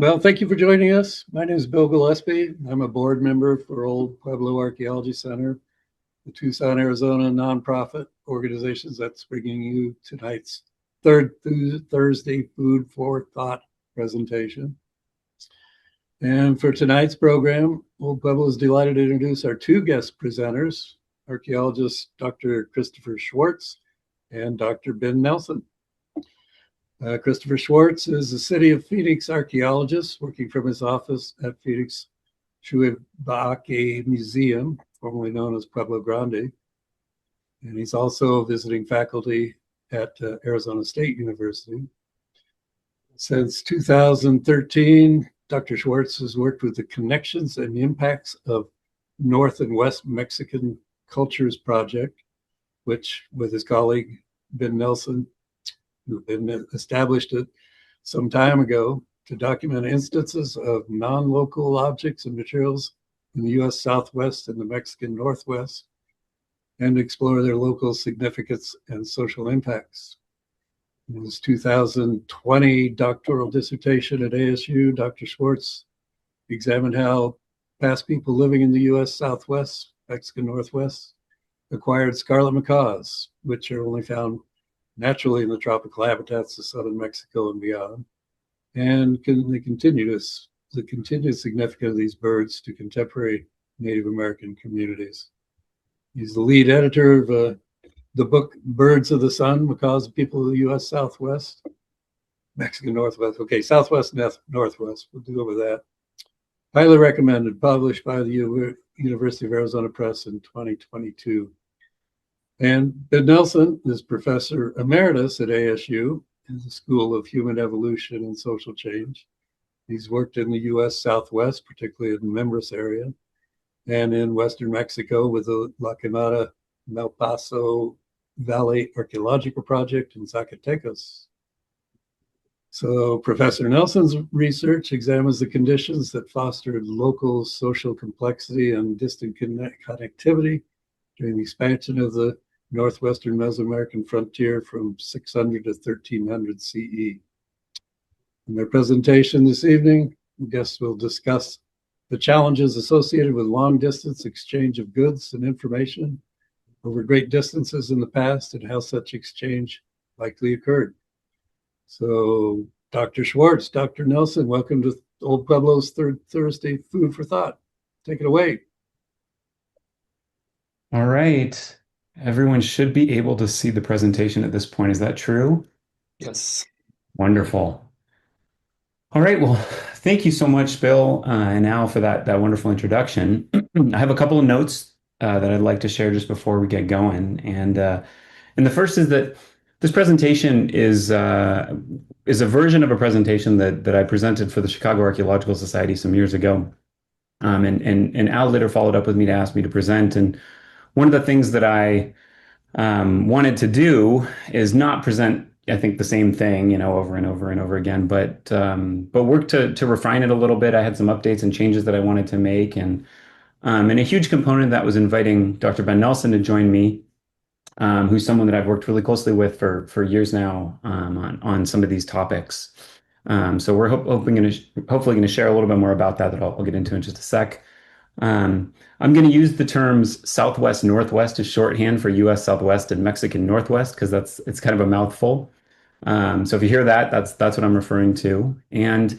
Well, thank you for joining us. My name is Bill Gillespie. I'm a board member for Old Pueblo Archaeology Center, the Tucson, Arizona nonprofit organizations that's bringing you tonight's third Thursday Food for Thought presentation. And for tonight's program, Old Pueblo is delighted to introduce our two guest presenters, archaeologist Dr. Christopher Schwartz and Dr. Ben Nelson. Christopher Schwartz is a City of Phoenix archaeologist working from his office at Phoenix Chuebaque Museum, formerly known as Pueblo Grande. And he's also visiting faculty at Arizona State University. Since 2013, Dr. Schwartz has worked with the Connections and Impacts of North and West Mexican Cultures Project, which with his colleague Ben Nelson, who established it some time ago to document instances of non-local objects and materials in the U.S. Southwest and the Mexican Northwest, and explore their local significance and social impacts. In his 2020 doctoral dissertation at ASU, Dr. Schwartz examined how past people living in the U.S. Southwest, Mexican Northwest, acquired scarlet macaws, which are only found naturally in the tropical habitats of southern Mexico and beyond, and the continued significance of these birds to contemporary Native American communities. He's the lead editor of the book Birds of the Sun, Macaws of People of the U.S. Southwest, Mexican Northwest. Okay, Southwest and Northwest, we'll do over that. Highly recommended, published by the University of Arizona Press in 2022. And Ben Nelson is professor emeritus at ASU in the School of Human Evolution and Social Change. He's worked in the U.S. Southwest, particularly in the Mimbres area, and in Western Mexico with the La Quemada Malpaso Valley Archaeological Project in Zacatecas. So Professor Nelson's research examines the conditions that fostered local social complexity and distant connectivity during the expansion of the northwestern Mesoamerican frontier from 600 to 1300 CE. In their presentation this evening, guests will discuss the challenges associated with long-distance exchange of goods and information over great distances in the past and how such exchange likely occurred. So, Dr. Schwartz, Dr. Nelson, welcome to Old Pueblo's Third Thursday Food for Thought. Take it away. All right. Everyone should be able to see the presentation at this point. Is that true? Yes. Wonderful. All right. Well, thank you so much, Bill and Al, for that wonderful introduction. I have a couple of notes that I'd like to share just before we get going. And the first is that this presentation is a version of a presentation that I presented for the Chicago Archaeological Society some years ago. And Al later followed up with me to ask me to present. And one of the things that I wanted to do is not present, I think, the same thing, over and over and over again, but work to refine it a little bit. I had some updates and changes that I wanted to make, and a huge component of that was inviting Dr. Ben Nelson to join me, who's someone that I've worked really closely with for years now on some of these topics. So we're hopefully going to share a little bit more about that I'll get into in just a sec. I'm going to use the terms Southwest Northwest as shorthand for U.S. Southwest and Mexican Northwest because it's kind of a mouthful. So if you hear that, that's what I'm referring to. And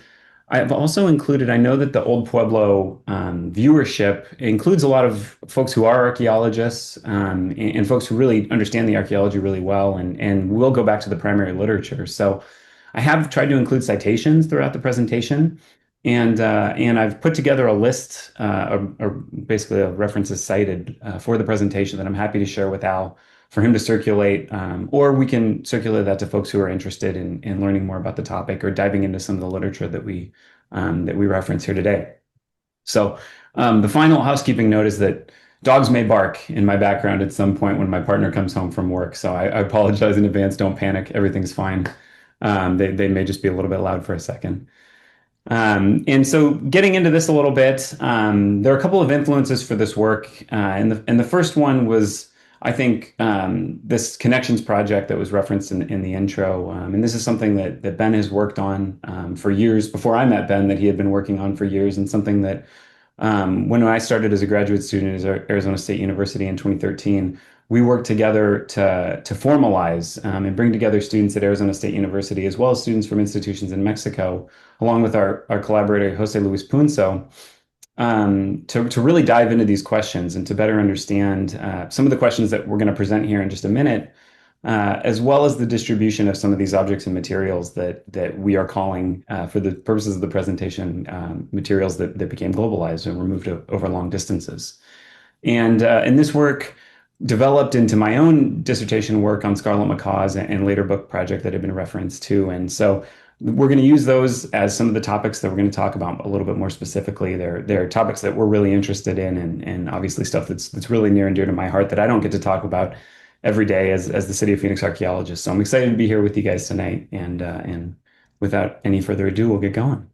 I've also included, I know that the Old Pueblo viewership includes a lot of folks who are archaeologists and folks who really understand the archaeology really well and will go back to the primary literature. So I have tried to include citations throughout the presentation. And I've put together a list, or basically a references cited for the presentation that I'm happy to share with Al for him to circulate, or we can circulate that to folks who are interested in learning more about the topic or diving into some of the literature that we reference here today. So the final housekeeping note is that dogs may bark in my background at some point when my partner comes home from work. So I apologize in advance. Don't panic. Everything's fine. They may just be a little bit loud for a second. And so getting into this a little bit, there are a couple of influences for this work. And the first one was I think this connections project that was referenced in the intro, and this is something that Ben has worked on for years before I met Ben, that he had been working on for years, and something that when I started as a graduate student at Arizona State University in 2013, we worked together to formalize and bring together students at Arizona State University as well as students from institutions in Mexico, along with our collaborator Jose Luis Punso, to really dive into these questions and to better understand some of the questions that we're going to present here in just a minute, as well as the distribution of some of these objects and materials that we are calling, for the purposes of the presentation, materials that became globalized and were moved over long distances. And this work developed into my own dissertation work on scarlet macaws and later book project that had been referenced to. And so we're going to use those as some of the topics that we're going to talk about a little bit more specifically. They're topics that we're really interested in, and obviously stuff that's really near and dear to my heart that I don't get to talk about every day as the City of Phoenix archaeologist. So I'm excited to be here with you guys tonight. And without any further ado, we'll get going.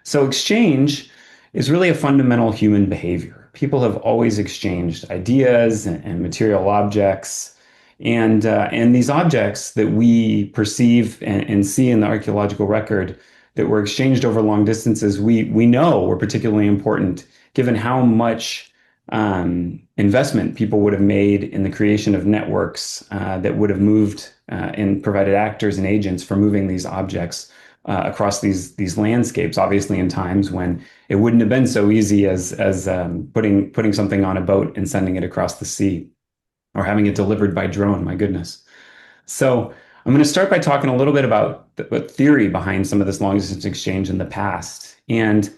So exchange is really a fundamental human behavior. People have always exchanged ideas and material objects. And these objects that we perceive and see in the archaeological record that were exchanged over long distances, we know were particularly important given how much investment people would have made in the creation of networks that would have moved and provided actors and agents for moving these objects across these landscapes, obviously in times when it wouldn't have been so easy as putting something on a boat and sending it across the sea, or having it delivered by drone. My goodness. So I'm going to start by talking a little bit about the theory behind some of this long distance exchange in the past. And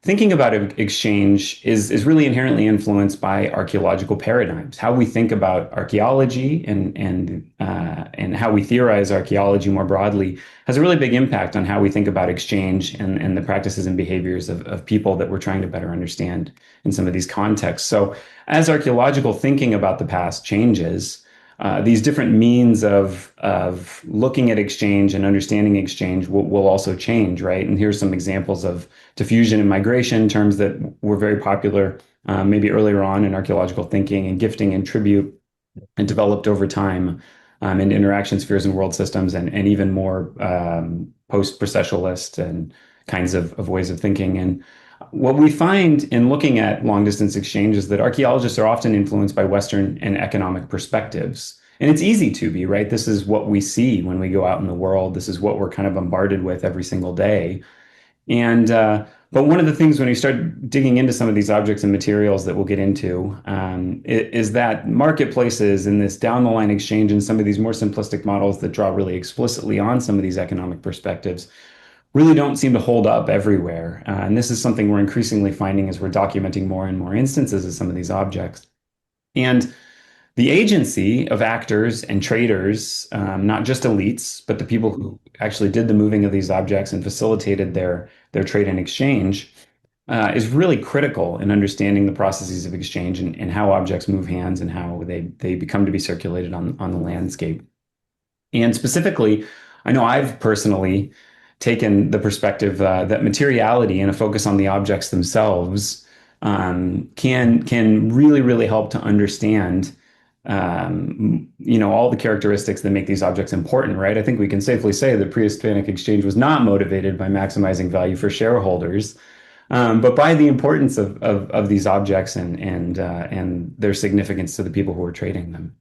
thinking about exchange is really inherently influenced by archaeological paradigms. How we think about archaeology and how we theorize archaeology more broadly has a really big impact on how we think about exchange and the practices and behaviors of people that we're trying to better understand in some of these contexts. So as archaeological thinking about the past changes, these different means of looking at exchange and understanding exchange will also change, right? And here's some examples of diffusion and migration, terms that were very popular maybe earlier on in archaeological thinking, and gifting and tribute, and developed over time in interaction spheres and world systems, and even more post-processualist and kinds of ways of thinking. And what we find in looking at long distance exchange is that archaeologists are often influenced by Western and economic perspectives. And it's easy to be, right? This is what we see when we go out in the world. This is what we're kind of bombarded with every single day. And but one of the things when you start digging into some of these objects and materials that we'll get into is that marketplaces and this down the line exchange and some of these more simplistic models that draw really explicitly on some of these economic perspectives really don't seem to hold up everywhere. And this is something we're increasingly finding as we're documenting more and more instances of some of these objects. And the agency of actors and traders, not just elites, but the people who actually did the moving of these objects and facilitated their trade and exchange, is really critical in understanding the processes of exchange and how objects move hands and how they become to be circulated on the landscape. And specifically, I know I've personally taken the perspective that materiality and a focus on the objects themselves can really help to understand all the characteristics that make these objects important, right? I think we can safely say that pre-Hispanic exchange was not motivated by maximizing value for shareholders, but by the importance of these objects and their significance to the people who are trading them.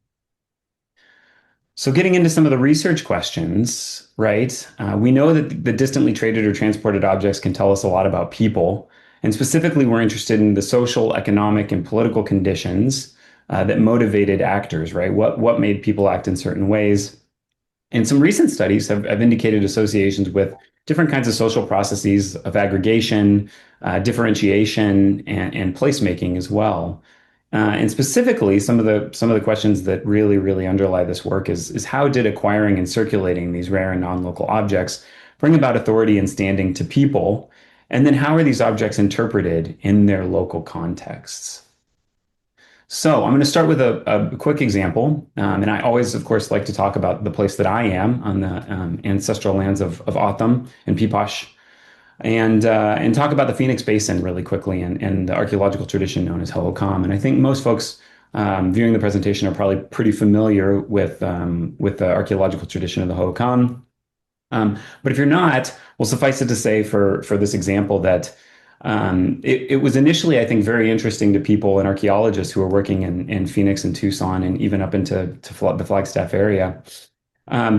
So getting into some of the research questions, right? We know that the distantly traded or transported objects can tell us a lot about people. And specifically, we're interested in the social, economic, and political conditions that motivated actors, right? What made people act in certain ways. And some recent studies have indicated associations with different kinds of social processes of aggregation, differentiation, and placemaking as well. And specifically, some of the questions that really underlie this work is how did acquiring and circulating these rare and non-local objects bring about authority and standing to people? And then how are these objects interpreted in their local contexts? So I'm going to start with a quick example. And I always, of course, like to talk about the place that I am on the ancestral lands of Otham and Pipash, and talk about the Phoenix Basin really quickly and the archaeological tradition known as Hohokam. And I think most folks viewing the presentation are probably pretty familiar with the archaeological tradition of the Hohokam. But if you're not, well, suffice it to say for this example that it was initially, I think, very interesting to people and archaeologists who are working in Phoenix and Tucson and even up into the Flagstaff area,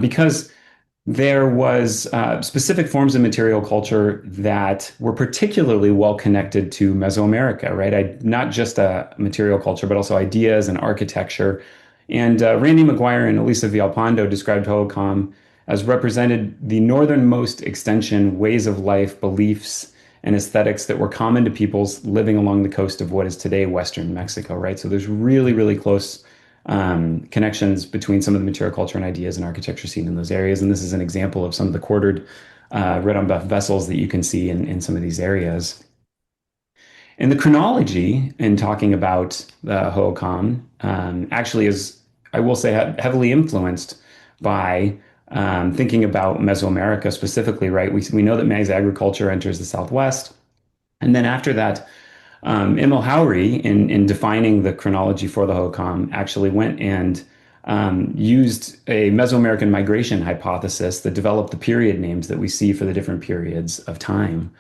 because there was specific forms of material culture that were particularly well connected to Mesoamerica, right? Not just a material culture, but also ideas and architecture. And Randy McGuire and Elisa Villalpando described Hohokam as represented the northernmost extension, ways of life, beliefs, and aesthetics that were common to peoples living along the coast of what is today Western Mexico, right? So there's really, really close connections between some of the material culture and ideas and architecture seen in those areas. And this is an example of some of the quartered red on buff vessels that you can see in some of these areas. And the chronology in talking about the Hohokam actually is, I will say, heavily influenced by thinking about Mesoamerica specifically, right? We know that maize agriculture enters the Southwest. And then after that, Emil Haury, in defining the chronology for the Hohokam, actually went and used a Mesoamerican migration hypothesis that developed the period names that we see for the different periods of time.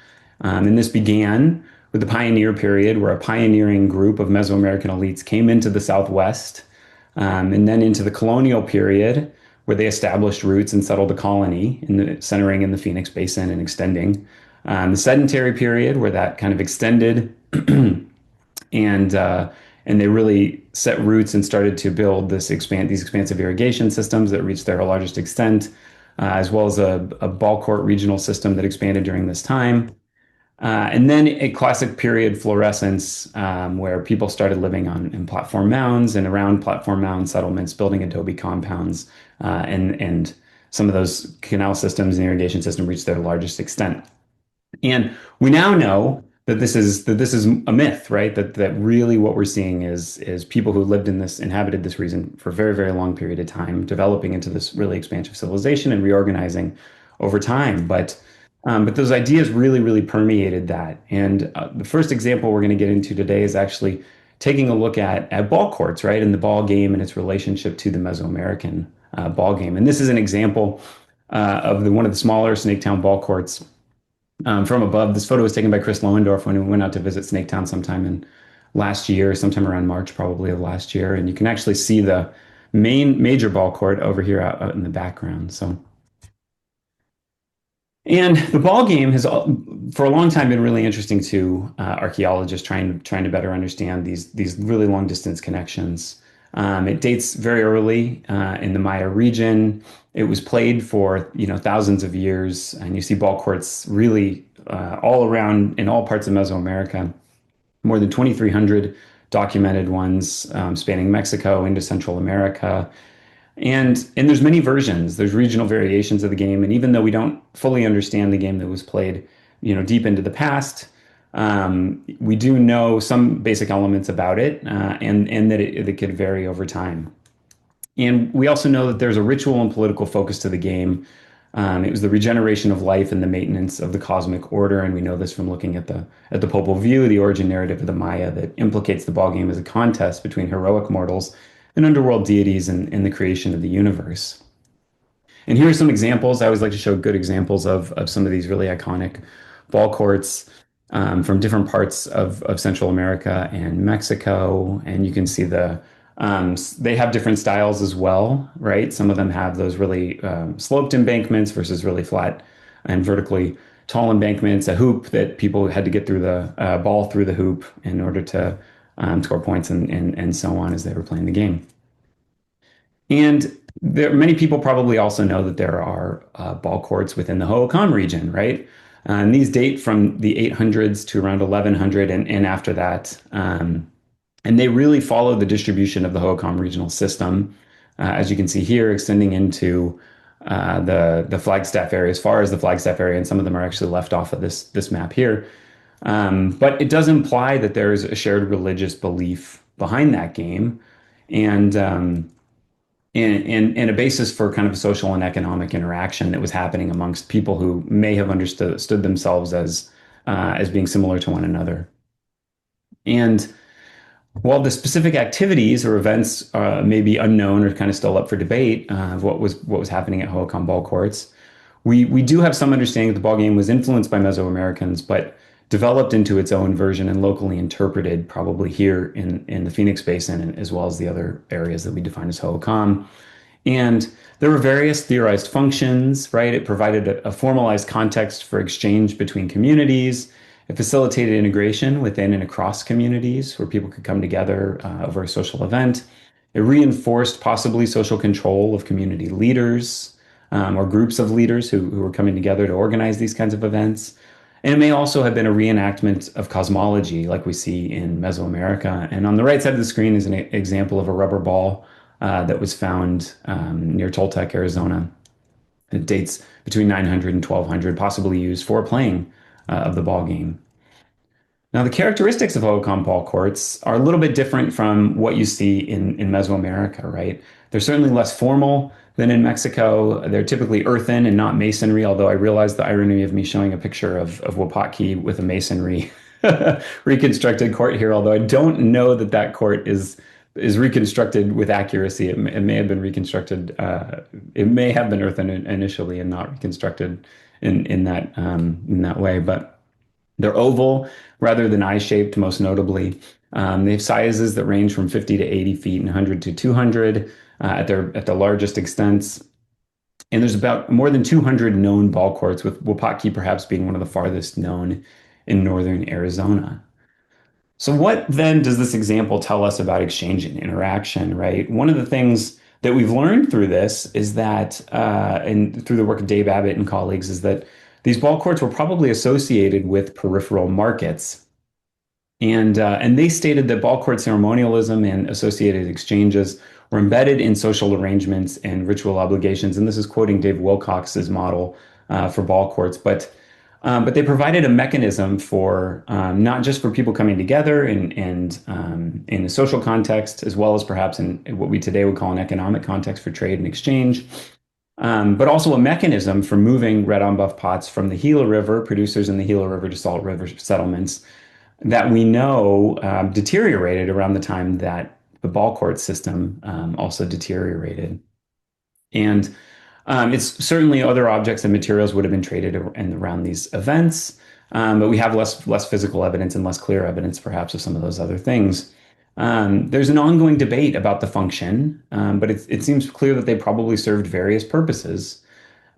And this began with the pioneer period, where a pioneering group of Mesoamerican elites came into the Southwest, and then into the colonial period, where they established roots and settled a colony, centering in the Phoenix Basin and extending. The sedentary period, where that kind of extended and they really set roots and started to build these expansive irrigation systems that reached their largest extent, as well as a ball court regional system that expanded during this time. And then a classic period fluorescence, where people started living in platform mounds and around platform mound settlements, building adobe compounds, and some of those canal systems and irrigation system reached their largest extent. And we now know that this is a myth, right? That really what we're seeing is people who inhabited this region for a very, very long period of time, developing into this really expansive civilization and reorganizing over time. But those ideas really, really permeated that. And the first example we're going to get into today is actually taking a look at ball courts, right? And the ball game and its relationship to the Mesoamerican ball game. And this is an example of one of the smaller Snaketown ball courts from above. This photo was taken by Chris Lohendorf when we went out to visit Snaketown sometime around March, probably of last year. And you can actually see the major ball court over here out in the background. And the ball game has, for a long time, been really interesting to archaeologists trying to better understand these really long distance connections. It dates very early in the Maya region. It was played for thousands of years, and you see ball courts really all around in all parts of Mesoamerica. More than 2,300 documented ones spanning Mexico into Central America. And there's many versions. There's regional variations of the game, and even though we don't fully understand the game that was played, deep into the past, we do know some basic elements about it, and that it could vary over time. And we also know that there's a ritual and political focus to the game. It was the regeneration of life and the maintenance of the cosmic order, and we know this from looking at the Popol Vuh, the origin narrative of the Maya, that implicates the ball game as a contest between heroic mortals and underworld deities in the creation of the universe. And here are some examples. I always like to show good examples of some of these really iconic ball courts from different parts of Central America and Mexico. And you can see they have different styles as well, right? Some of them have those really sloped embankments versus really flat and vertically tall embankments, a hoop that people had to get through the ball through the hoop in order to score points and so on as they were playing the game. And many people probably also know that there are ball courts within the Hohokam region, right? And these date from the 800s to around 1100 and after that. And they really follow the distribution of the Hohokam regional system, as you can see here, extending into the Flagstaff area, as far as the Flagstaff area, and some of them are actually left off of this map here. But it does imply that there is a shared religious belief behind that game, and a basis for kind of social and economic interaction that was happening amongst people who may have understood themselves as being similar to one another. And While the specific activities or events may be unknown or kind of still up for debate of what was happening at Hohokam ball courts, we do have some understanding that the ball game was influenced by Mesoamericans, but developed into its own version and locally interpreted, probably here in the Phoenix Basin, and as well as the other areas that we define as Hohokam. And there were various theorized functions, right? It provided a formalized context for exchange between communities. It facilitated integration within and across communities where people could come together over a social event. It reinforced possibly social control of community leaders or groups of leaders who were coming together to organize these kinds of events. And it may also have been a reenactment of cosmology, like we see in Mesoamerica. And on the right side of the screen is an example of a rubber ball that was found near Toltec, Arizona. It dates between 900 and 1200, possibly used for playing of the ball game. Now, the characteristics of Hohokam ball courts are a little bit different from what you see in Mesoamerica, right? They're certainly less formal than in Mexico. They're typically earthen and not masonry, although I realize the irony of me showing a picture of Wapaki with a masonry reconstructed court here, although I don't know that that court is reconstructed with accuracy. It may have been reconstructed. It may have been earthen initially and not reconstructed in that way, but they're oval rather than eye-shaped, most notably. They have sizes that range from 50 to 80 feet and 100 to 200 at the largest extents. And there's about more than 200 known ball courts, with Wapaki perhaps being one of the farthest known in northern Arizona. So, what then does this example tell us about exchange and interaction, right? One of the things that we've learned through this is that, and through the work of Dave Abbott and colleagues, is that these ball courts were probably associated with peripheral markets. And they stated that ball court ceremonialism and associated exchanges were embedded in social arrangements and ritual obligations. And this is quoting Dave Wilcox's model for ball courts, but they provided a mechanism for not just for people coming together and in a social context, as well as perhaps in what we today would call an economic context for trade and exchange, but also a mechanism for moving red on buff pots from the Gila River, producers in the Gila River to Salt River settlements that we know deteriorated around the time that the ball court system also deteriorated. And it's certainly other objects and materials would have been traded and around these events, but we have less physical evidence and less clear evidence, perhaps, of some of those other things. There's an ongoing debate about the function, but it seems clear that they probably served various purposes.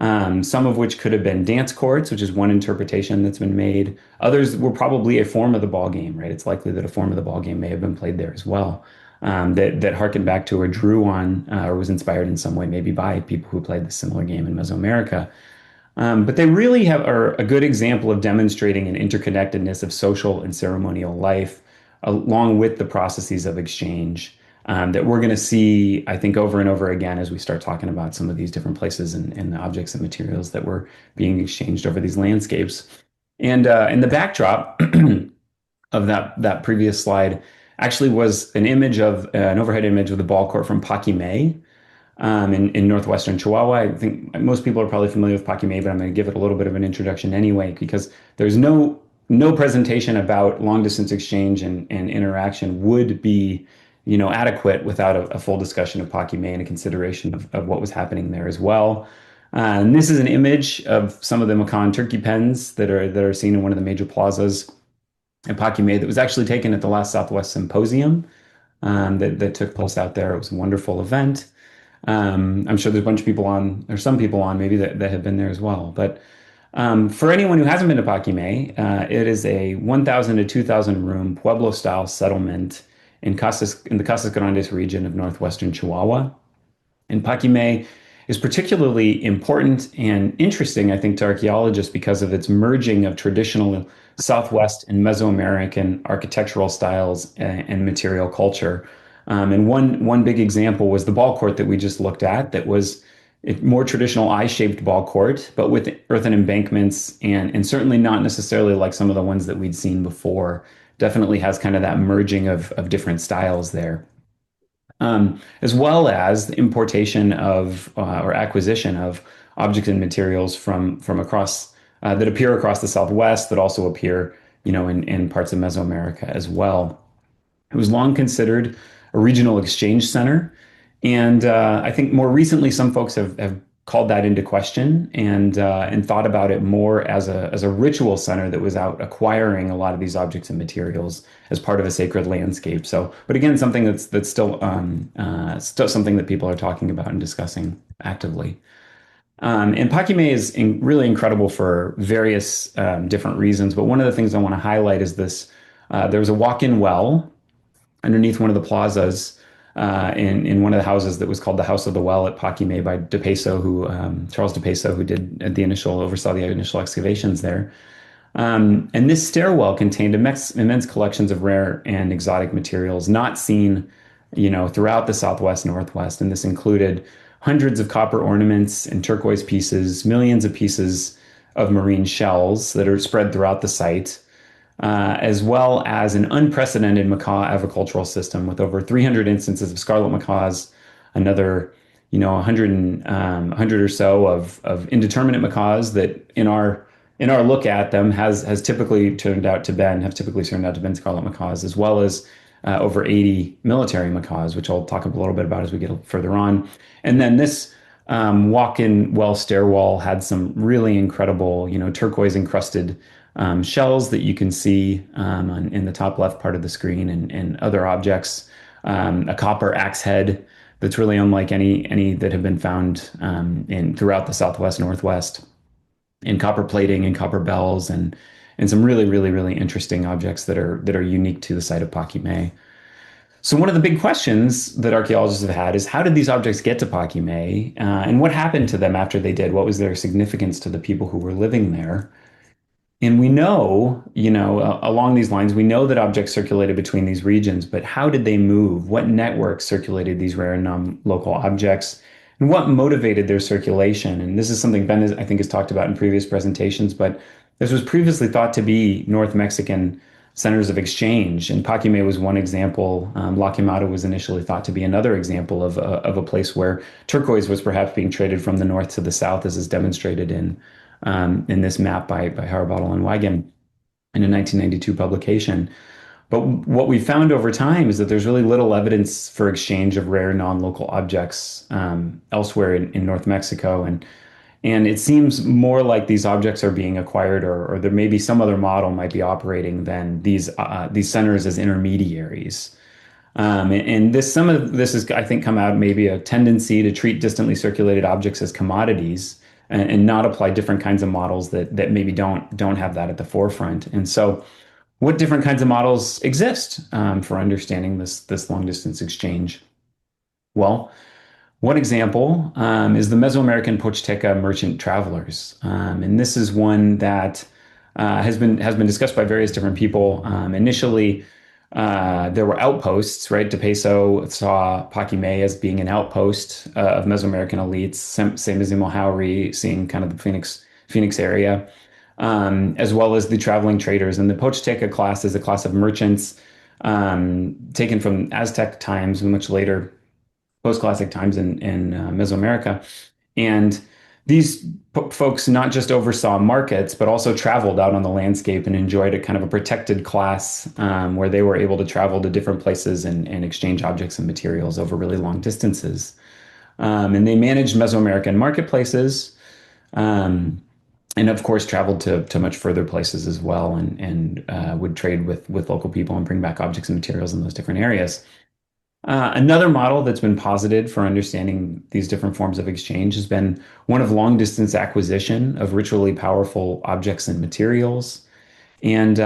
Some of which could have been dance courts, which is one interpretation that's been made. Others were probably a form of the ball game, right? It's likely that a form of the ball game may have been played there as well, that harkened back to or drew on or was inspired in some way, maybe by people who played the similar game in Mesoamerica. But they really are a good example of demonstrating an interconnectedness of social and ceremonial life, along with the processes of exchange that we're going to see, I think, over and over again as we start talking about some of these different places and the objects and materials that were being exchanged over these landscapes. And in the backdrop of that previous slide actually was an image of an overhead image of the ball court from Paquimé in northwestern Chihuahua. I think most people are probably familiar with Paquimé, but I'm going to give it a little bit of an introduction anyway, because there's no presentation about long distance exchange and interaction would be adequate without a full discussion of Paquimé and a consideration of what was happening there as well. And this is an image of some of the macaw turkey pens that are seen in one of the major plazas at Paquimé that was actually taken at the last Southwest Symposium that took place out there. It was a wonderful event. I'm sure there's a bunch of people on, or some people on maybe that have been there as well. But for anyone who hasn't been to Paquimé, it is a 1,000 to 2,000 room Pueblo-style settlement in the Casas Grandes region of northwestern Chihuahua. And Paquimé is particularly important and interesting, I think, to archaeologists because of its merging of traditional Southwest and Mesoamerican architectural styles and material culture. And one big example was the ball court that we just looked at, that was a more traditional eye-shaped ball court, but with earthen embankments and certainly not necessarily like some of the ones that we'd seen before. Definitely has kind of that merging of different styles there. As well as the importation of or acquisition of objects and materials from across that appear across the Southwest, that also appear, in parts of Mesoamerica as well. It was long considered a regional exchange center. And I think more recently, some folks have called that into question and thought about it more as a ritual center that was out acquiring a lot of these objects and materials as part of a sacred landscape. So, but again, something that's still something that people are talking about and discussing actively. And Pakime is really incredible for various different reasons. But one of the things I want to highlight is this: there's a walk-in well underneath one of the plazas in one of the houses that was called the House of the Well at Pakime by De Peso, who Charles De Peso, who did the initial oversaw the initial excavations there. And this stairwell contained immense collections of rare and exotic materials not seen, throughout the Southwest Northwest. And this included hundreds of copper ornaments and turquoise pieces, millions of pieces of marine shells that are spread throughout the site, as well as an unprecedented macaw avicultural system with over 300 instances of scarlet macaws, another, 100 or so of indeterminate macaws that in our look at them have typically turned out to been scarlet macaws, as well as over 80 military macaws, which I'll talk a little bit about as we get further on. And then this walk-in well stairwell had some really incredible, turquoise encrusted shells that you can see in the top left part of the screen, and other objects, a copper axe head that's really unlike any that have been found in throughout the Southwest Northwest, and copper plating and copper bells and some really, really, really interesting objects that are unique to the site of Pakime. So one of the big questions that archaeologists have had is, how did these objects get to Pakime, and what happened to them after they did? What was their significance to the people who were living there? And we know, along these lines, we know that objects circulated between these regions, but how did they move? What networks circulated these rare and non-local objects? And what motivated their circulation? And this is something Ben, I think, has talked about in previous presentations, but this was previously thought to be North Mexican centers of exchange. And Pakime was one example. La Quemada was initially thought to be another example of a place where turquoise was perhaps being traded from the north to the south, as is demonstrated in this map by Harbottle and Wagen in a 1992 publication. But what we found over time is that there's really little evidence for exchange of rare non-local objects elsewhere in North Mexico. And it seems more like these objects are being acquired, or there may be some other model might be operating than these centers as intermediaries. And some of this is, I think, come out maybe a tendency to treat distantly circulated objects as commodities, and not apply different kinds of models that maybe don't have that at the forefront. And so, what different kinds of models exist for understanding this long distance exchange? Well, one example is the Mesoamerican Pochteca merchant travelers, and this is one that has been discussed by various different people. Initially, there were outposts, right? De Peso saw Pakime as being an outpost of Mesoamerican elites, same as Imohauri, seeing kind of the Phoenix area, as well as the traveling traders. And the Pochteca class is a class of merchants taken from Aztec times, much later post-classic times in Mesoamerica. And these folks not just oversaw markets, but also traveled out on the landscape and enjoyed a kind of a protected class where they were able to travel to different places and exchange objects and materials over really long distances. And they managed Mesoamerican marketplaces, and of course traveled to much further places as well, and would trade with local people and bring back objects and materials in those different areas. Another model that's been posited for understanding these different forms of exchange has been one of long distance acquisition of ritually powerful objects and materials. And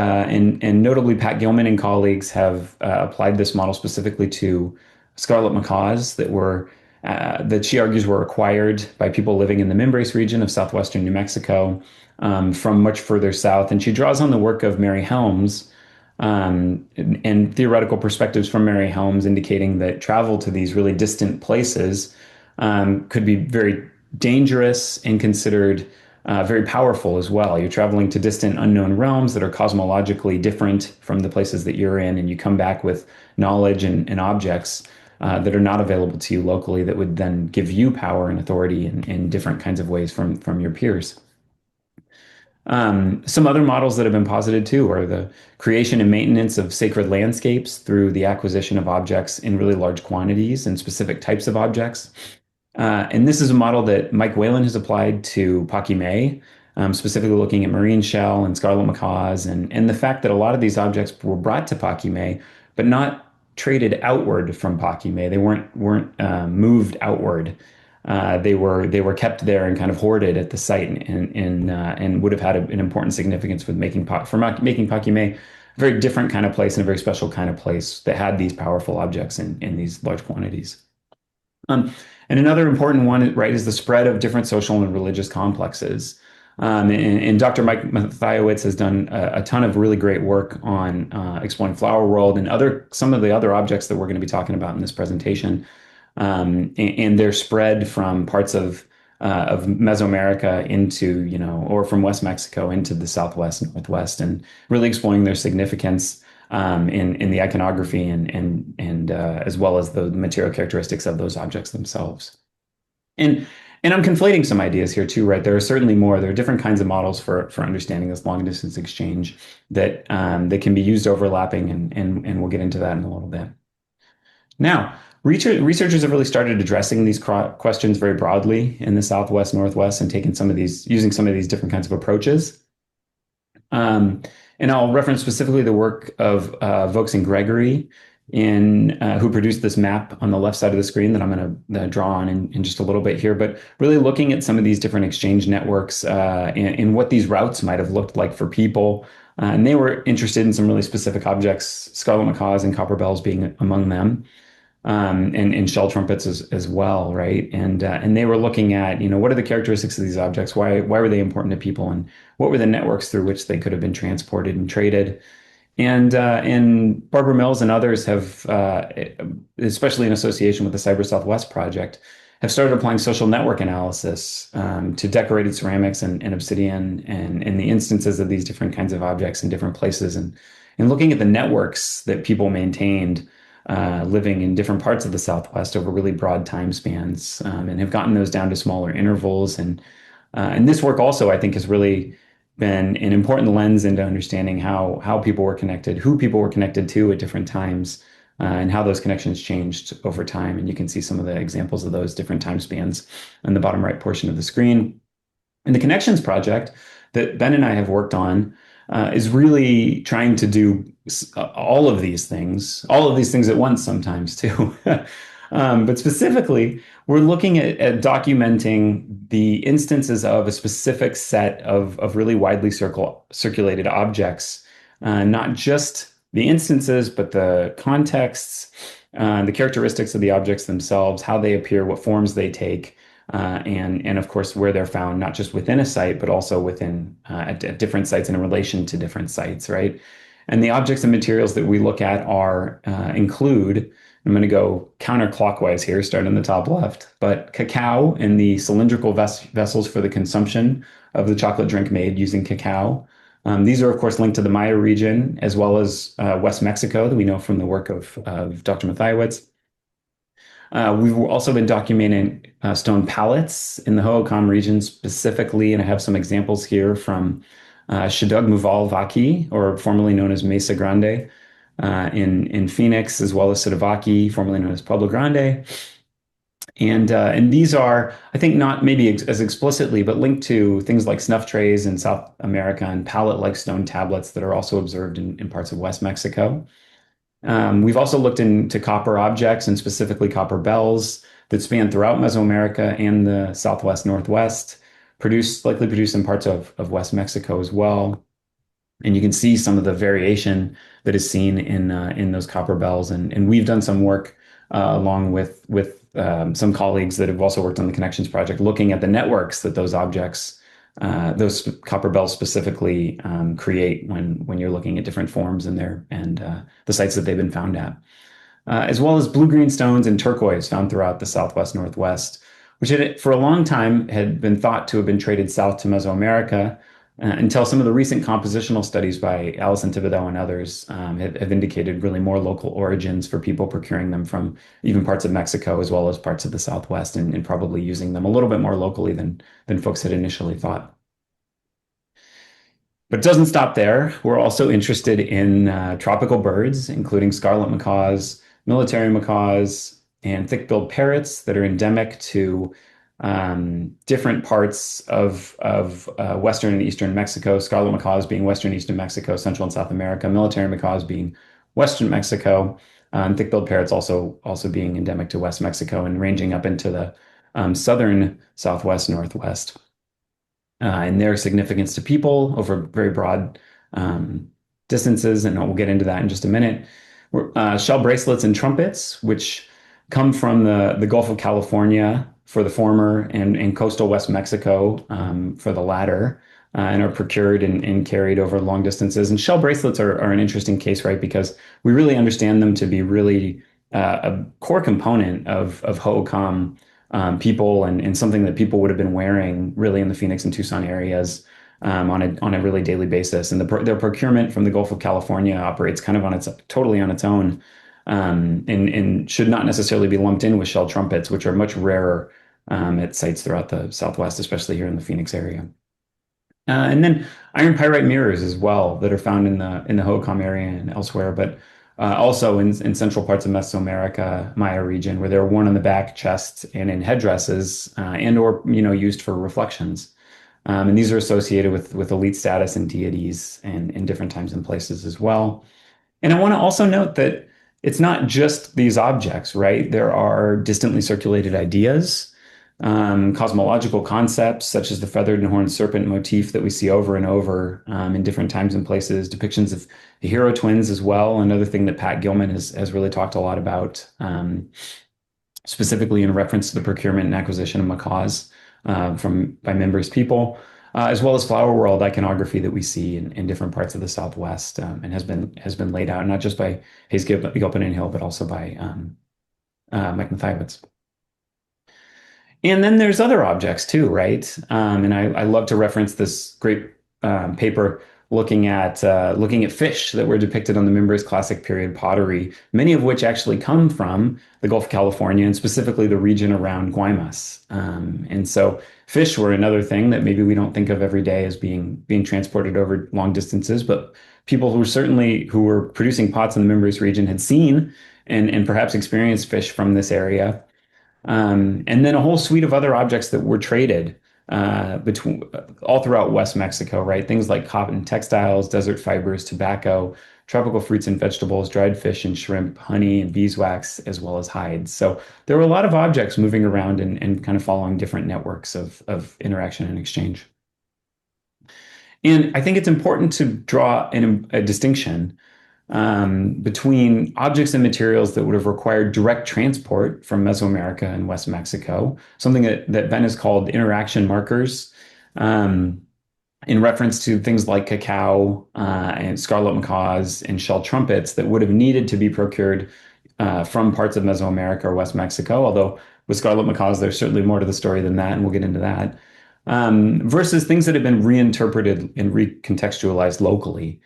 notably, Pat Gilman and colleagues have applied this model specifically to scarlet macaws that she argues were acquired by people living in the Mimbres region of southwestern New Mexico, from much further south. And she draws on the work of Mary Helms, and theoretical perspectives from Mary Helms indicating that travel to these really distant places could be very dangerous and considered very powerful as well. You're traveling to distant unknown realms that are cosmologically different from the places that you're in, and you come back with knowledge and objects that are not available to you locally, that would then give you power and authority in different kinds of ways from your peers. Some other models that have been posited too are the creation and maintenance of sacred landscapes through the acquisition of objects in really large quantities and specific types of objects. And this is a model that Mike Whalen has applied to Pakime, specifically looking at marine shell and scarlet macaws, and the fact that a lot of these objects were brought to Pakime, but not traded outward from Pakime. They weren't moved outward. They were kept there and kind of hoarded at the site, and would have had an important significance with making Pakime a very different kind of place and a very special kind of place that had these powerful objects in these large quantities. Um, and another important one, right, is the spread of different social and religious complexes. And Dr. Mike Mathiowicz has done a ton of really great work on exploring flower world and some of the other objects that we're going to be talking about in this presentation, and their spread from parts of Mesoamerica into, or from West Mexico into the Southwest and Northwest, and really exploring their significance in the iconography and as well as the material characteristics of those objects themselves. And I'm conflating some ideas here too, right? There are certainly more. There are different kinds of models for understanding this long distance exchange that can be used overlapping, and we'll get into that in a little bit. Now, researchers have really started addressing these questions very broadly in the Southwest, Northwest, and using some of these different kinds of approaches. And I'll reference specifically the work of Vokes and Gregory, who produced this map on the left side of the screen that I'm going to draw on in just a little bit here, but really looking at some of these different exchange networks and what these routes might have looked like for people. And they were interested in some really specific objects, scarlet macaws and copper bells being among them. And shell trumpets as well, right? And they were looking at, what are the characteristics of these objects? Why were they important to people? And what were the networks through which they could have been transported and traded? And Barbara Mills and others have, especially in association with the Cyber Southwest project, have started applying social network analysis to decorated ceramics and obsidian and the instances of these different kinds of objects in different places, and looking at the networks that people maintained living in different parts of the Southwest over really broad time spans, and have gotten those down to smaller intervals. And this work also, I think, has really been an important lens into understanding how people were connected, who people were connected to at different times, and how those connections changed over time. And you can see some of the examples of those different time spans in the bottom right portion of the screen. And the Connections project that Ben and I have worked on is really trying to do all of these things at once sometimes too. But specifically, we're looking at documenting the instances of a specific set of really widely circulated objects, not just the instances, but the contexts, the characteristics of the objects themselves, how they appear, what forms they take, and of course where they're found, not just within a site, but also within at different sites and in relation to different sites, right? And the objects and materials that we look at include, I'm going to go counterclockwise here, start in the top left, but cacao and the cylindrical vessels for the consumption of the chocolate drink made using cacao. These are, of course, linked to the Maya region, as well as West Mexico, that we know from the work of Dr. Mathiowicz. We've also been documenting stone pallets in the Hohokam region specifically, and I have some examples here from Shidug Muval Vaki, or formerly known as Mesa Grande, in Phoenix, as well as Sudovaki, formerly known as Pueblo Grande. And these are, I think, not maybe as explicitly, but linked to things like snuff trays in South America and pallet-like stone tablets that are also observed in parts of West Mexico. We've also looked into copper objects, and specifically copper bells that span throughout Mesoamerica and the Southwest Northwest, likely produced in parts of West Mexico as well. And you can see some of the variation that is seen in those copper bells. And we've done some work along with some colleagues that have also worked on the Connections project, looking at the networks that those objects, those copper bells specifically, create when you're looking at different forms and the sites that they've been found at, as well as blue-green stones and turquoise found throughout the Southwest Northwest, which for a long time had been thought to have been traded south to Mesoamerica, until some of the recent compositional studies by Alison Thibodeau and others have indicated really more local origins for people procuring them from even parts of Mexico as well as parts of the Southwest, and probably using them a little bit more locally than folks had initially thought. But it doesn't stop there. We're also interested in tropical birds, including scarlet macaws, military macaws, and thick-billed parrots that are endemic to different parts of western and eastern Mexico. Scarlet macaws being western, eastern Mexico, Central and South America. Military macaws being western Mexico. Thick-billed parrots also being endemic to West Mexico and ranging up into the southern Southwest, Northwest and their significance to people over very broad um, distances, and we'll get into that in just a minute. Shell bracelets and trumpets, which come from the Gulf of California for the former and coastal West Mexico for the latter, and are procured and carried over long distances. And shell bracelets are an interesting case, right? Because we really understand them to be really a core component of Hohokam people and something that people would have been wearing really in the Phoenix and Tucson areas on a really daily basis. And their procurement from the Gulf of California operates kind of on its totally on its own, and should not necessarily be lumped in with shell trumpets, which are much rarer at sites throughout the Southwest, especially here in the Phoenix area. And then iron pyrite mirrors as well that are found in the Hohokam area and elsewhere, but also in central parts of Mesoamerica, Maya region, where they're worn on the back, chest, and in headdresses, and or used for reflections. And these are associated with elite status and deities and in different times and places as well. And I want to also note that it's not just these objects, right? There are distantly circulated ideas, cosmological concepts such as the feathered and horned serpent motif that we see over and over in different times and places, depictions of the hero twins as well. Another thing that Pat Gilman has really talked a lot about, specifically in reference to the procurement and acquisition of macaws by members' people. As well as flower world iconography that we see in different parts of the Southwest, and has been laid out not just by Hayes Gilpin and Hill, but also by Mike Mathiewicz. And then there's other objects too, right? And I love to reference this great paper looking at fish that were depicted on the Mimbres Classic period pottery, many of which actually come from the Gulf of California and specifically the region around Guaymas. And so fish were another thing that maybe we don't think of every day as being transported over long distances, but people who were producing pots in the Mimbres region had seen and perhaps experienced fish from this area. And then a whole suite of other objects that were traded between all throughout West Mexico, right? Things like cotton textiles, desert fibers, tobacco, tropical fruits and vegetables, dried fish and shrimp, honey and beeswax, as well as hides. So there were a lot of objects moving around and kind of following different networks of interaction and exchange. And I think it's important to draw a distinction between objects and materials that would have required direct transport from Mesoamerica and West Mexico, something that Ben has called interaction markers, in reference to things like cacao and scarlet macaws and shell trumpets that would have needed to be procured from parts of Mesoamerica or West Mexico, although with scarlet macaws, there's certainly more to the story than that, and we'll get into that. Versus things that have been reinterpreted and recontextualized locally.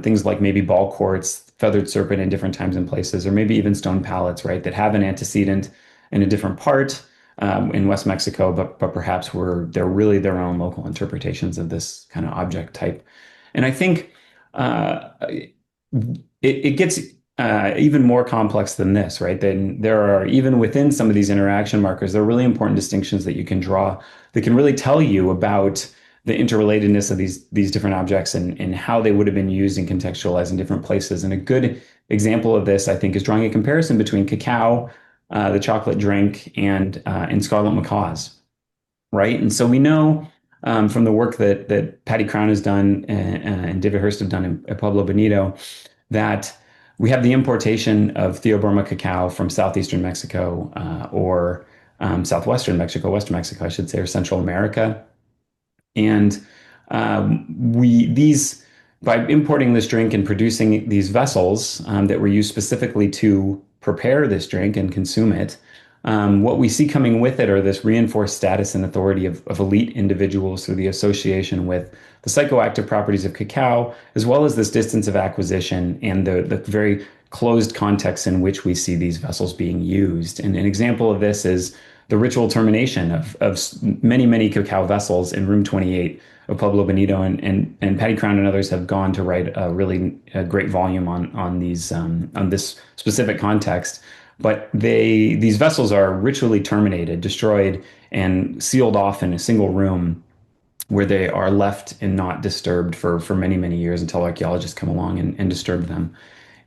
Things like maybe ball quartz, feathered serpent in different times and places, or maybe even stone pallets, right, that have an antecedent in a different part in West Mexico, but perhaps they're really their own local interpretations of this kind of object type. And I think it gets even more complex than this, right? Then there are, even within some of these interaction markers, there are really important distinctions that you can draw that can really tell you about the interrelatedness of these different objects and how they would have been used and contextualized in different places. And a good example of this, I think, is drawing a comparison between cacao, the chocolate drink, and scarlet macaws, right? And so we know from the work that Patty Crown has done and David Hurst have done at Pueblo Bonito that we have the importation of Theobroma cacao from southeastern Mexico or southwestern Mexico, Western Mexico, I should say, or Central America. And by importing this drink and producing these vessels that were used specifically to prepare this drink and consume it, what we see coming with it are this reinforced status and authority of elite individuals through the association with the psychoactive properties of cacao, as well as this distance of acquisition and the very closed context in which we see these vessels being used. And an example of this is the ritual termination of many, many cacao vessels in room 28 of Pueblo Bonito, and Patty Crown and others have gone to write a great volume on these on this specific context. But these vessels are ritually terminated, destroyed, and sealed off in a single room where they are left and not disturbed for many, many years until archaeologists come along and disturb them.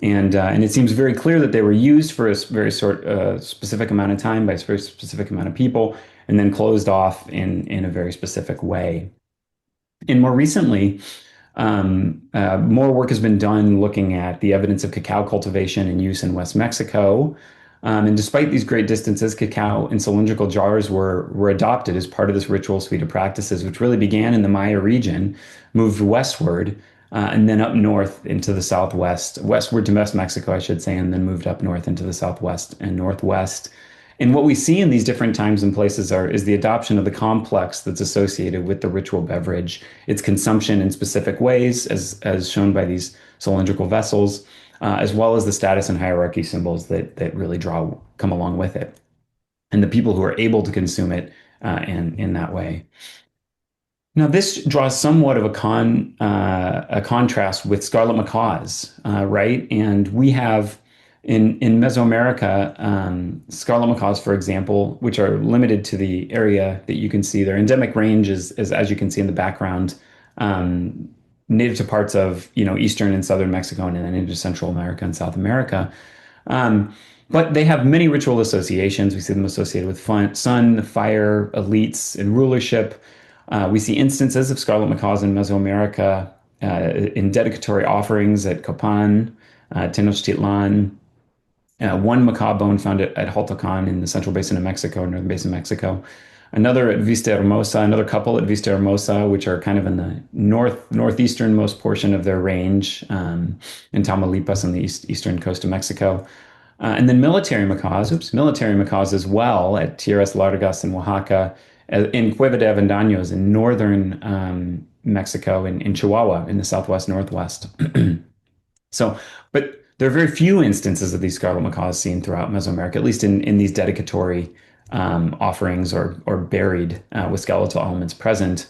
And it seems very clear that they were used for a very specific amount of time by a very specific amount of people, and then closed off in a very specific way. And more recently, more work has been done looking at the evidence of cacao cultivation and use in West Mexico. And despite these great distances, cacao in cylindrical jars were adopted as part of this ritual suite of practices, which really began in the Maya region, moved westward, and then up north into the southwest, westward to West Mexico, I should say, and then moved up north into the southwest and northwest. And what we see in these different times and places is the adoption of the complex that's associated with the ritual beverage, its consumption in specific ways, as shown by these cylindrical vessels, as well as the status and hierarchy symbols that really come along with it, and the people who are able to consume it in that way. Now, this draws somewhat of a contrast with scarlet macaws, right? And we have in Mesoamerica, scarlet macaws, for example, which are limited to the area that you can see. Their endemic range is as you can see in the background, native to parts of eastern and southern Mexico, and then into Central America and South America. But they have many ritual associations. We see them associated with sun, fire, elites, and rulership. We see instances of scarlet macaws in Mesoamerica in dedicatory offerings at Copan, Tenochtitlan. One macaw bone found at Jaltocan in the central basin of Mexico, northern basin of Mexico. Another at Vista Hermosa, another couple at Vista Hermosa, which are kind of in the northeasternmost portion of their range, in Tamaulipas on the eastern coast of Mexico. And then military macaws as well at Tierras Largas in Oaxaca, in Cueva de Avendaños in northern Mexico, in Chihuahua in the southwest northwest. So, but there are very few instances of these scarlet macaws seen throughout Mesoamerica, at least in these dedicatory offerings or buried with skeletal elements present.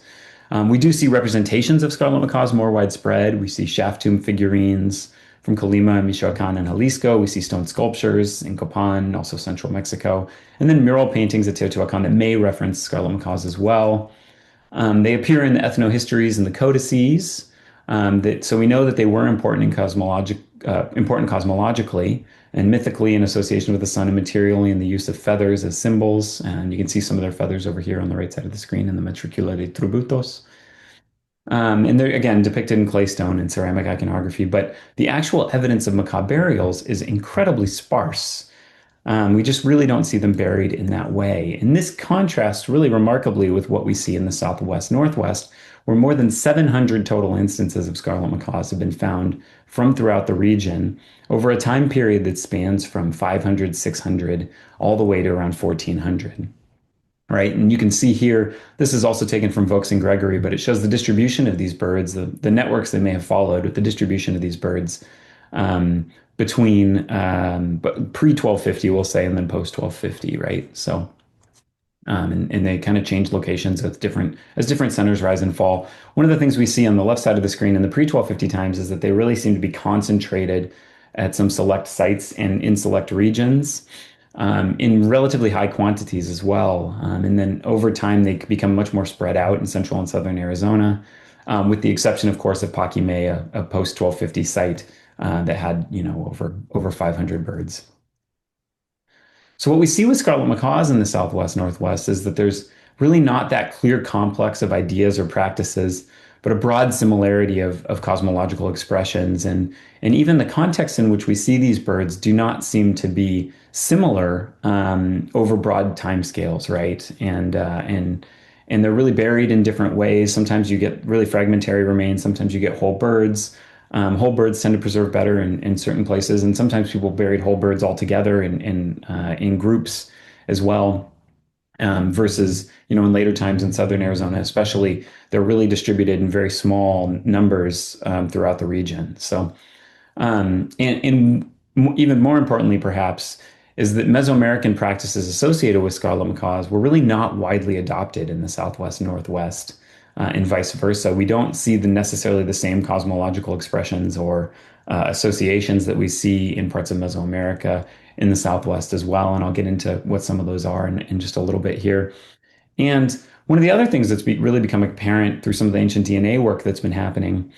We do see representations of scarlet macaws more widespread. We see shaft tomb figurines from Colima, Michoacan, and Jalisco. We see stone sculptures in Copan, also central Mexico, and then mural paintings at Teotihuacan that may reference scarlet macaws as well. They appear in the ethnohistories and the codices. So we know that they were important important cosmologically and mythically in association with the sun, and materially in the use of feathers as symbols. And you can see some of their feathers over here on the right side of the screen in the Matricula de Tributos. And they're again depicted in claystone and ceramic iconography, but the actual evidence of macabre burials is incredibly sparse. We just really don't see them buried in that way. And this contrasts really remarkably with what we see in the southwest northwest, where more than 700 total instances of scarlet macaws have been found from throughout the region over a time period that spans from 500, 600, all the way to around 1400. Right. And you can see here, this is also taken from Vaux and Gregory, but it shows the distribution of these birds, the networks they may have followed with the distribution of these birds between pre-1250, we'll say, and then post-1250, right? So, and they kind of change locations as different centers rise and fall. One of the things we see on the left side of the screen in the pre-1250 times is that they really seem to be concentrated at some select sites and in select regions. In relatively high quantities as well. And then over time, they become much more spread out in central and southern Arizona, with the exception, of course, of Paquimé, a post-1250 site that had, over 500 birds. So what we see with scarlet macaws in the southwest northwest is that there's really not that clear complex of ideas or practices, but a broad similarity of cosmological expressions. And even the context in which we see these birds do not seem to be similar over broad timescales, right? And they're really buried in different ways. Sometimes you get really fragmentary remains. Sometimes you get whole birds. Whole birds tend to preserve better in certain places, and sometimes people buried whole birds all together in groups as well. Versus, in later times in southern Arizona, especially, they're really distributed in very small numbers throughout the region. So, and even more importantly, perhaps, is that Mesoamerican practices associated with scarlet macaws were really not widely adopted in the southwest northwest. and vice versa. We don't see necessarily the same cosmological expressions or associations that we see in parts of Mesoamerica in the Southwest as well. And I'll get into what some of those are in just a little bit here. And one of the other things that's really become apparent through some of the ancient DNA work that's been happening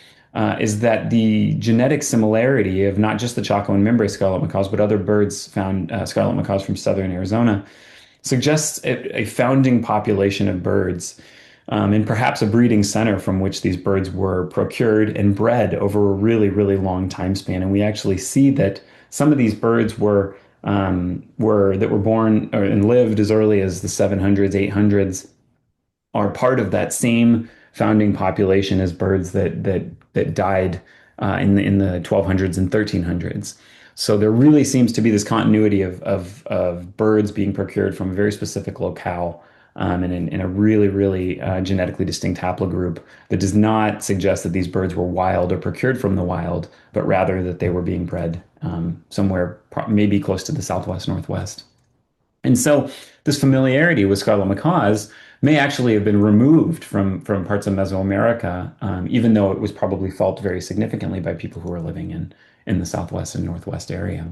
is that the genetic similarity of not just the Chaco and Mimbre scarlet macaws, but other birds found, scarlet macaws from southern Arizona, suggests a founding population of birds, and perhaps a breeding center from which these birds were procured and bred over a really, really long time span. And we actually see that some of these birds were born and lived as early as the 700s, 800s, are part of that same founding population as birds that died in the 1200s and 1300s. So there really seems to be this continuity of birds being procured from a very specific locale, and in a really, really genetically distinct haplogroup that does not suggest that these birds were wild or procured from the wild, but rather that they were being bred somewhere maybe close to the Southwest, Northwest. And so this familiarity with scarlet macaws may actually have been removed from parts of Mesoamerica, even though it was probably felt very significantly by people who were living in the Southwest and Northwest area.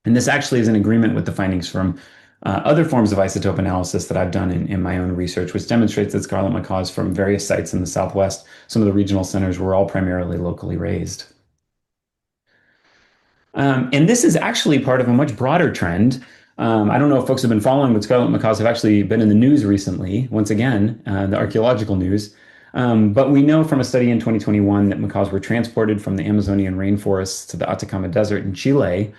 And this actually is in agreement with the findings from other forms of isotope analysis that I've done in my own research, which demonstrates that scarlet macaws from various sites in the Southwest, some of the regional centers, were all primarily locally raised. And this is actually part of a much broader trend. I don't know if folks have been following, but scarlet macaws have actually been in the news recently, once again, the archaeological news. But we know from a study in 2021 that macaws were transported from the Amazonian rainforests to the Atacama Desert in Chile.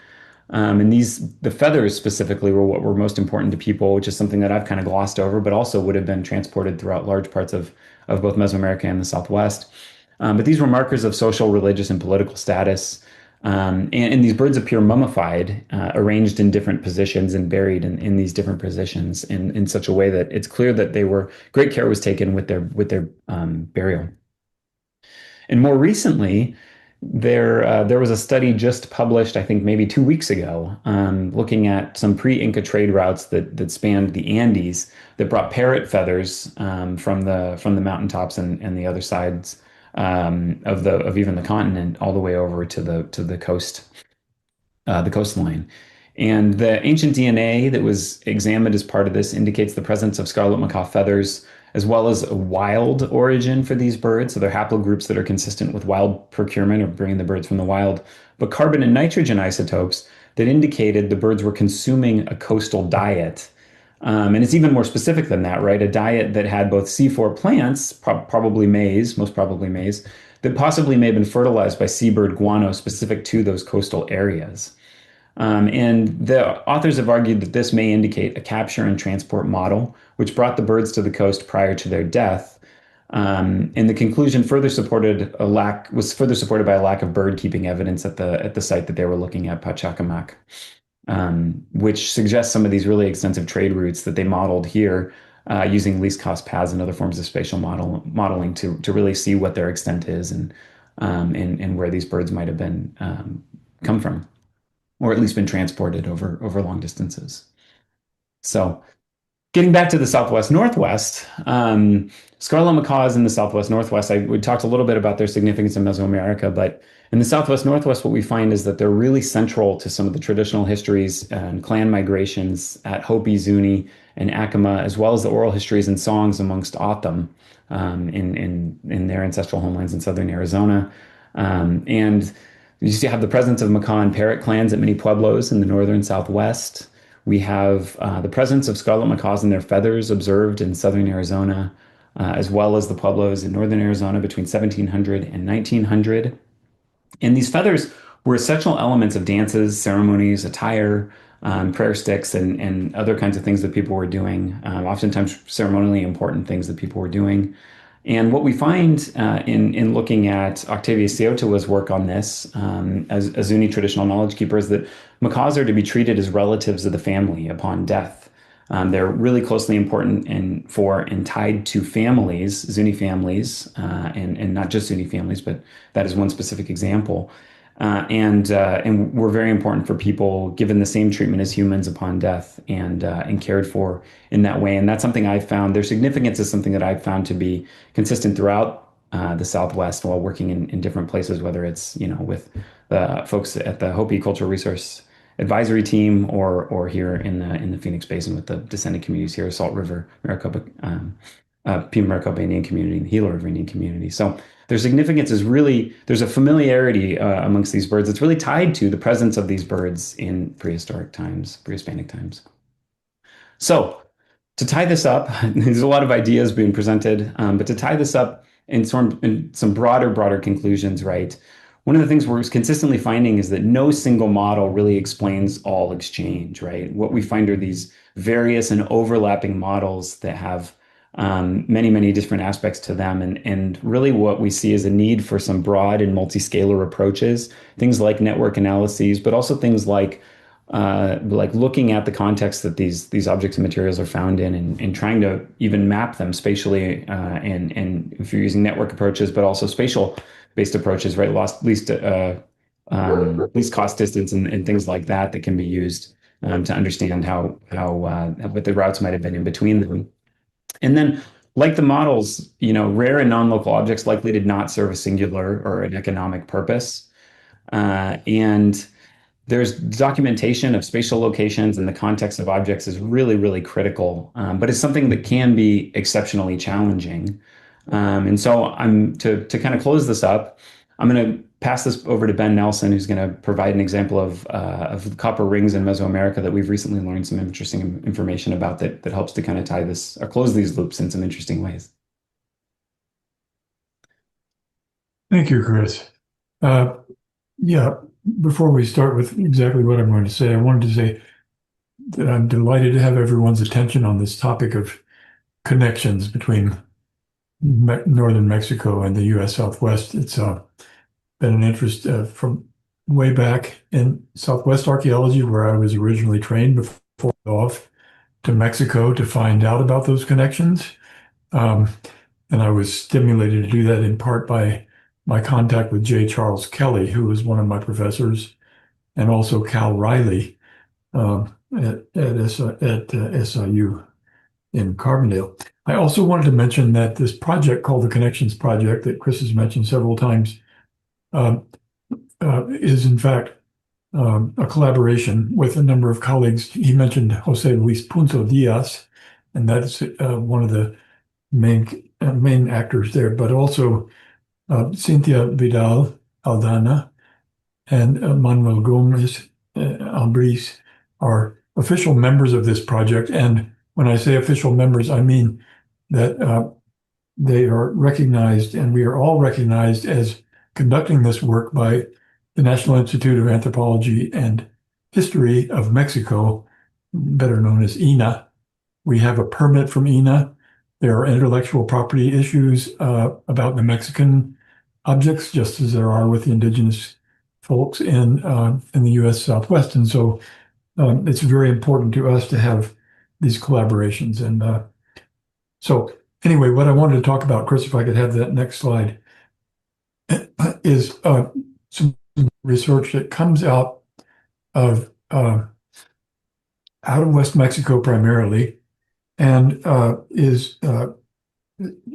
And the feathers specifically were what were most important to people, which is something that I've kind of glossed over, but also would have been transported throughout large parts of both Mesoamerica and the Southwest. But these were markers of social, religious, and political status. And these birds appear mummified, arranged in different positions and buried in these different positions in such a way that it's clear that great care was taken with their burial. And more recently, there was a study just published, I think maybe 2 weeks ago, looking at some pre-Inca trade routes that spanned the Andes that brought parrot feathers from the mountaintops and the other sides of even the continent all the way over to the coast, the coastline. And the ancient DNA that was examined as part of this indicates the presence of scarlet macaw feathers, as well as a wild origin for these birds. So they're haplogroups that are consistent with wild procurement or bringing the birds from the wild, but carbon and nitrogen isotopes that indicated the birds were consuming a coastal diet. And it's even more specific than that, right? A diet that had both C4 plants, probably maize, most probably maize, that possibly may have been fertilized by seabird guano specific to those coastal areas. And the authors have argued that this may indicate a capture and transport model, which brought the birds to the coast prior to their death. And the conclusion was further supported by a lack of bird keeping evidence at the site that they were looking at, Pachacamac, which suggests some of these really extensive trade routes that they modeled here, using least cost paths and other forms of spatial modeling to really see what their extent is and where these birds might have been come from, or at least been transported over long distances. So getting back to the Southwest Northwest, scarlet macaws in the Southwest Northwest, we talked a little bit about their significance in Mesoamerica, but in the Southwest Northwest, what we find is that they're really central to some of the traditional histories and clan migrations at Hopi, Zuni, and Acoma, as well as the oral histories and songs amongst O'odham in their ancestral homelands in southern Arizona. And you have the presence of macaw and parrot clans at many pueblos in the northern Southwest. We have the presence of scarlet macaws and their feathers observed in southern Arizona, as well as the pueblos in northern Arizona between 1700 and 1900. And these feathers were essential elements of dances, ceremonies, attire, prayer sticks, and other kinds of things that people were doing, oftentimes ceremonially important things that people were doing. And what we find in looking at Octavius Ciotawa's work on this, as a Zuni traditional knowledge keeper, is that macaws are to be treated as relatives of the family upon death. They're really closely important and tied to families, Zuni families, and not just Zuni families, but that is one specific example. And were very important for people given the same treatment as humans upon death and cared for in that way. And that's something I've found. Their significance is something that I've found to be consistent throughout the Southwest while working in different places, whether it's with the folks at the Hopi Cultural Resource Advisory Team or here in the Phoenix Basin with the descendant communities here, Salt River, Maricopa, Pima Maricopa Indian community, and the Gila River Indian community. So their significance is really, there's a familiarity amongst these birds that's really tied to the presence of these birds in prehistoric times, pre-Hispanic times. So to tie this up, there's a lot of ideas being presented, but to tie this up in some broader conclusions, right? One of the things we're consistently finding is that no single model really explains all exchange, right? What we find are these various and overlapping models that have many different aspects to them. And really what we see is a need for some broad and multi-scalar approaches, things like network analyses, but also things like looking at the context that these objects and materials are found in and trying to even map them spatially and if you're using network approaches, but also spatial based approaches, right? Least cost distance and things like that that can be used to understand how what the routes might have been in between them. And then, like the models, rare and non-local objects likely did not serve a singular or an economic purpose. And there's documentation of spatial locations and the context of objects is really critical, but it's something that can be exceptionally challenging. And so to kind of close this up, I'm going to pass this over to Ben Nelson, who's going to provide an example of copper rings in Mesoamerica that we've recently learned some interesting information about that helps to kind of tie this or close these loops in some interesting ways. Thank you, Chris. Yeah, before we start with exactly what I'm going to say, I wanted to say that I'm delighted to have everyone's attention on this topic of connections between northern Mexico and the U.S. Southwest. It's been an interest from way back in Southwest archaeology, where I was originally trained before I went off to Mexico to find out about those connections. And I was stimulated to do that in part by my contact with J. Charles Kelly, who was one of my professors, and also Cal Riley at SIU in Carbondale. I also wanted to mention that this project called the Connections Project that Chris has mentioned several times is in fact a collaboration with a number of colleagues. He mentioned Jose Luis Punzo Diaz, and that's one of the main actors there, but also Cynthia Vidal Aldana and Manuel Gomez Ambris are official members of this project. And when I say official members, I mean that they are recognized, and we are all recognized as conducting this work by the National Institute of Anthropology and History of Mexico, better known as INAH. We have a permit from INAH. There are intellectual property issues about the Mexican objects, just as there are with the indigenous folks in the U.S. Southwest. And so it's very important to us to have these collaborations. And so anyway, what I wanted to talk about, Chris, if I could have that next slide, is some research that comes out of West Mexico primarily, and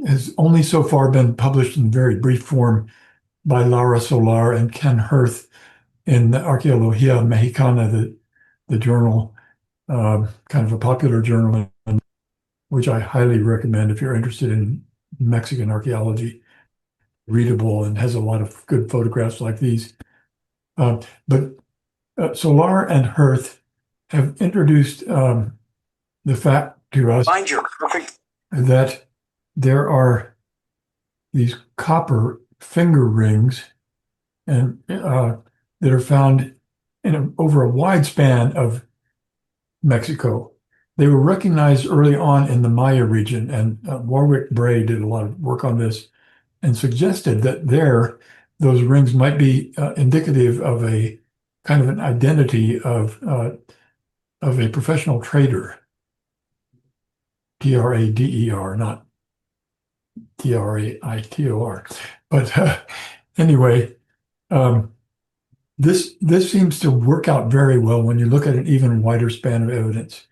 has only so far been published in very brief form by Laura Solar and Ken Hirth in the Arqueología Mexicana, the journal, kind of a popular journal, which I highly recommend if you're interested in Mexican archaeology. Readable and has a lot of good photographs like these. But Solar and Hirth have introduced the fact to us that there are these copper finger rings and that are found over a wide span of Mexico. They were recognized early on in the Maya region, and Warwick Bray did a lot of work on this and suggested that those rings might be indicative of a kind of an identity of a professional trader, Trader, not Traitor. But anyway, this seems to work out very well when you look at an even wider span of evidence.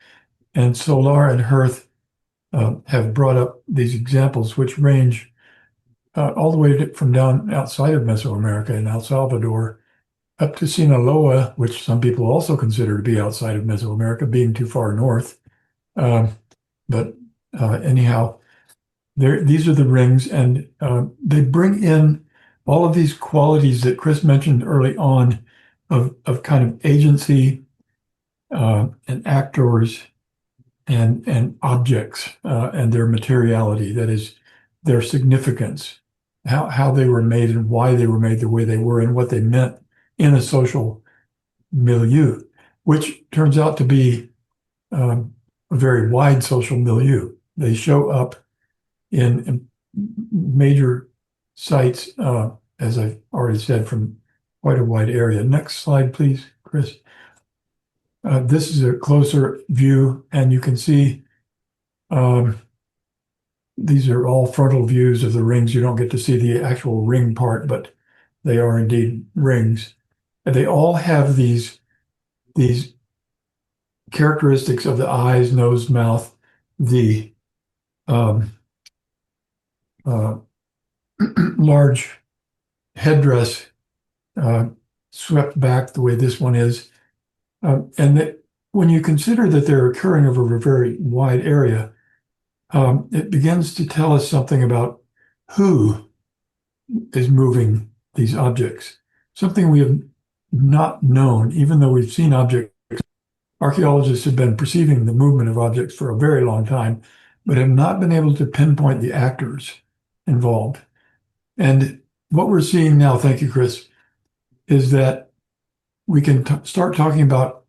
And Solar and Hearth have brought up these examples, which range all the way from down outside of Mesoamerica in El Salvador up to Sinaloa, which some people also consider to be outside of Mesoamerica, being too far north. But anyhow, these are the rings, and they bring in all of these qualities that Chris mentioned early on of kind of agency and actors and objects and their materiality, that is, their significance, how they were made and why they were made the way they were and what they meant in a social milieu, which turns out to be a very wide social milieu. They show up in major sites, as I've already said, from quite a wide area. Next slide, please, Chris. This is a closer view, and you can see these are all frontal views of the rings. You don't get to see the actual ring part, but they are indeed rings. And they all have these characteristics of the eyes, nose, mouth, the large headdress swept back the way this one is. And that when you consider that they're occurring over a very wide area, it begins to tell us something about who is moving these objects, something we have not known, even though we've seen objects. Archaeologists have been perceiving the movement of objects for a very long time, but have not been able to pinpoint the actors involved. And what we're seeing now, thank you, Chris, is that we can start talking about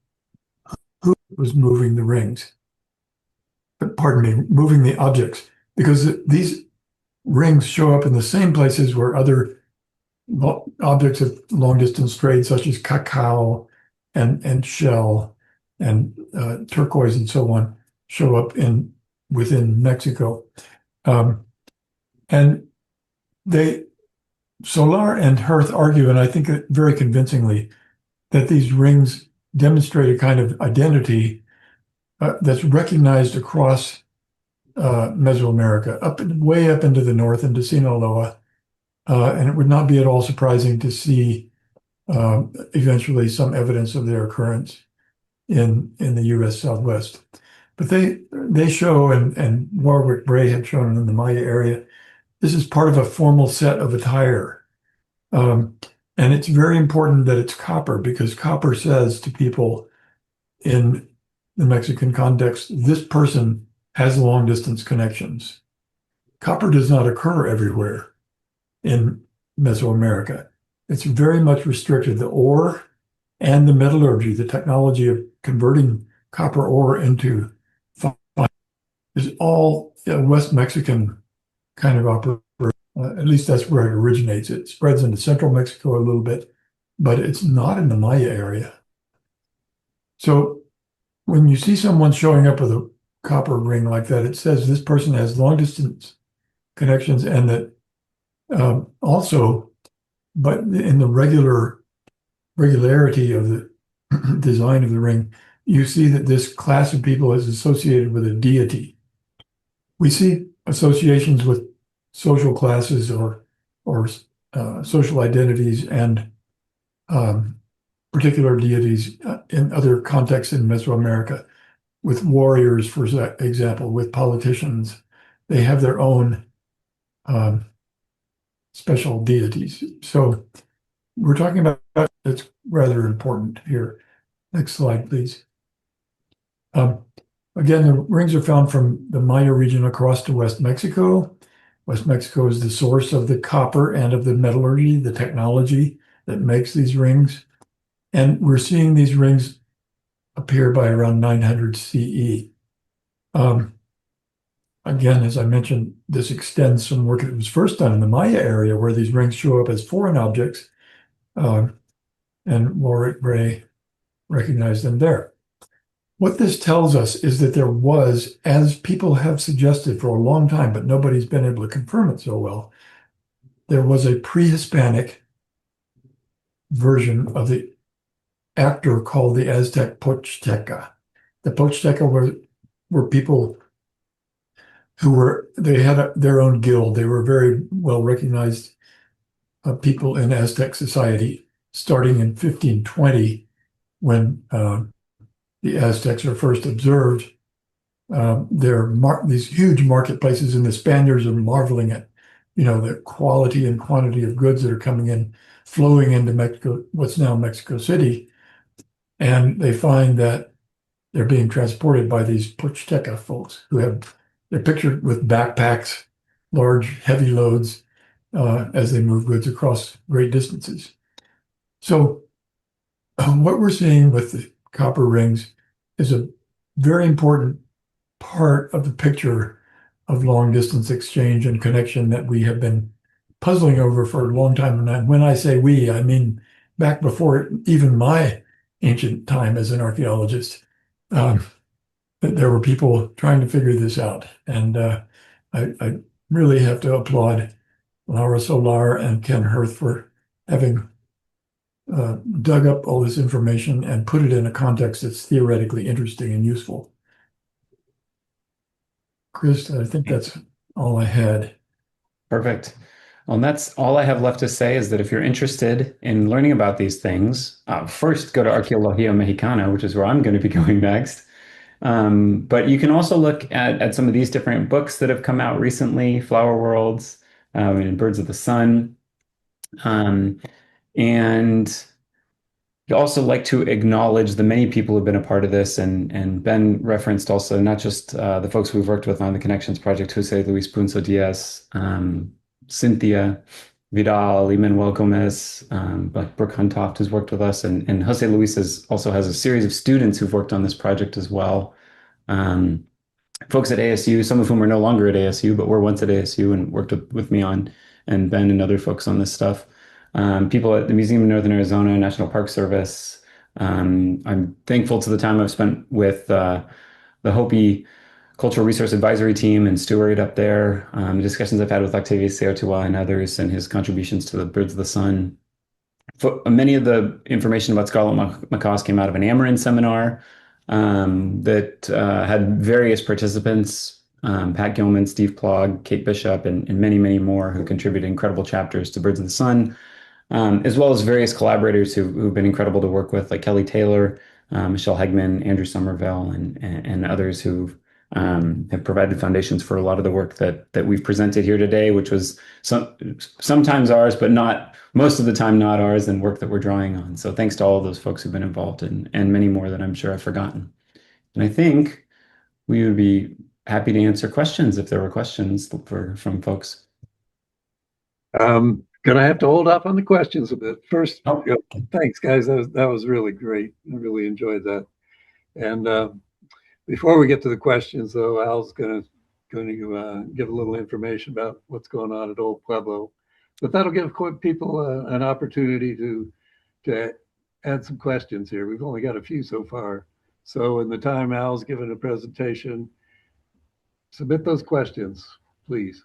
who was moving the rings. Pardon me, moving the objects, because these rings show up in the same places where other objects of long distance trade, such as cacao and shell and turquoise and so on, show up within Mexico. And Solar and Hearth argue, and I think very convincingly, that these rings demonstrate a kind of identity that's recognized across Mesoamerica, way up into the north, into Sinaloa. And it would not be at all surprising to see eventually some evidence of their occurrence in the U.S. Southwest. But they show, and Warwick Bray had shown in the Maya area, this is part of a formal set of attire. And it's very important that it's copper, because copper says to people in the Mexican context, this person has long distance connections. Copper does not occur everywhere in Mesoamerica. It's very much restricted. The ore and the metallurgy, the technology of converting copper ore into fine, is all a West Mexican kind of operation. At least that's where it originates. It spreads into central Mexico a little bit, but it's not in the Maya area. So when you see someone showing up with a copper ring like that, it says this person has long distance connections, and that also, but in the regularity of the design of the ring, you see that this class of people is associated with a deity. We see associations with social classes or social identities and particular deities in other contexts in Mesoamerica, with warriors, for example, with politicians. They have their own special deities. So we're talking about that's rather important here. Next slide, please. Again, the rings are found from the Maya region across to West Mexico. West Mexico is the source of the copper and of the metallurgy, the technology that makes these rings. And we're seeing these rings appear by around 900 CE. Again, as I mentioned, this extends some work that was first done in the Maya area, where these rings show up as foreign objects, and Warwick Bray recognized them there. What this tells us is that there was, as people have suggested for a long time, but nobody's been able to confirm it so well, there was a pre-Hispanic version of the actor called the Aztec Pochteca. The Pochteca were people they had their own guild. They were very well recognized people in Aztec society, starting in 1520 when the Aztecs are first observed. These huge marketplaces, and the Spaniards are marveling at, the quality and quantity of goods that are coming in, flowing into Mexico, what's now Mexico City, and they find that they're being transported by these Pochteca folks they're pictured with backpacks, large, heavy loads, as they move goods across great distances. So what we're seeing with the copper rings is a very important part of the picture of long distance exchange and connection that we have been puzzling over for a long time. And when I say we, I mean back before even my ancient time as an archaeologist. There were people trying to figure this out. And I really have to applaud Laura Solar and Ken Hirth for having dug up all this information and put it in a context that's theoretically interesting and useful. Chris, I think that's all I had. Perfect. Well, and that's all I have left to say is that if you're interested in learning about these things, first go to Arqueología Mexicana, which is where I'm going to be going next. But you can also look at some of these different books that have come out recently, Flower Worlds, and Birds of the Sun. And you also like to acknowledge the many people who've been a part of this, and Ben referenced also not just the folks we've worked with on the Connections Project, Jose Luis Punzo Diaz, Cynthia Vidal, Manuel Gomez, but Brooke Huntoft has worked with us, and Jose Luis also has a series of students who've worked on this project as well. Folks at ASU, some of whom are no longer at ASU, but were once at ASU and worked with me and Ben and other folks on this stuff. People at the Museum of Northern Arizona, National Park Service. I'm thankful to the time I've spent with the Hopi Cultural Resource Advisory Team and Stewart up there. Discussions I've had with Octavius Seotua and others, and his contributions to the Birds of the Sun. Many of the information about scarlet macaws came out of an Amarin seminar that had various participants, Pat Gilman, Steve Plog, Kate Bishop, and many, many more who contributed incredible chapters to Birds of the Sun, as well as various collaborators who've been incredible to work with, like Kelly Taylor, Michelle Hegman, Andrew Somerville, and others who have provided foundations for a lot of the work that we've presented here today, which was sometimes ours, but not most of the time not ours, and work that we're drawing on. So thanks to all of those folks who've been involved, and many more that I'm sure I've forgotten. And I think we would be happy to answer questions if there were questions from folks. Gonna have to hold off on the questions a bit. First, Oh. thanks, guys. That was really great. I really enjoyed that. And before we get to the questions, though, Al's going to give a little information about what's going on at Old Pueblo. But that'll give people an opportunity to add some questions here. We've only got a few so far. So in the time Al's given a presentation, submit those questions, please.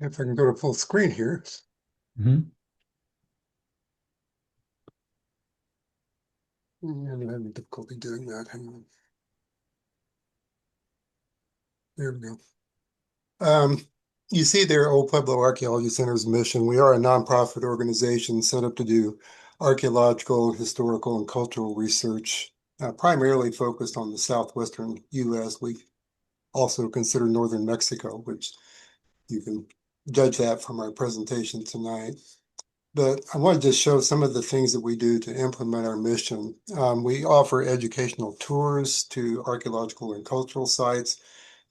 If I can go to full screen here. Mm-hmm. I'm having difficulty doing that. Hang on. There we go. You see there, Old Pueblo Archaeology Center's mission. We are a nonprofit organization set up to do archaeological, historical, and cultural research, primarily focused on the southwestern U.S. We also consider northern Mexico, which you can judge that from our presentation tonight. But I want to just show some of the things that we do to implement our mission. We offer educational tours to archaeological and cultural sites.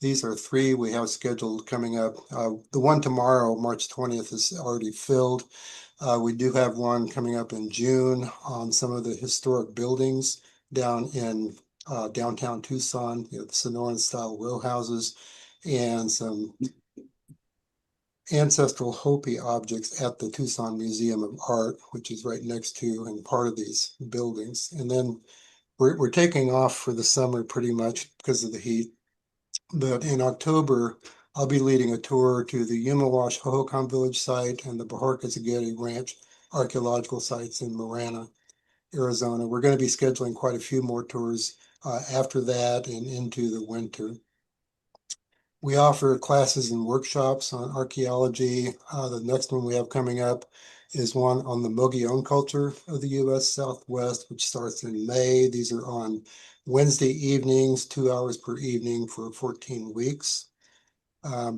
These are 3 we have scheduled coming up. The one tomorrow, March 20th, is already filled. We do have one coming up in June on some of the historic buildings down in downtown Tucson, the Sonoran-style row houses, and some ancestral Hopi objects at the Tucson Museum of Art, which is right next to and part of these buildings. And then we're taking off for the summer pretty much because of the heat. But in October, I'll be leading a tour to the Umawash Hohokam Village site and the Bahorkazageti Ranch archaeological sites in Marana, Arizona. We're going to be scheduling quite a few more tours after that and into the winter. We offer classes and workshops on archaeology. The next one we have coming up is one on the Mogollon culture of the U.S. Southwest, which starts in May. These are on Wednesday evenings, 2 hours per evening for 14 weeks. A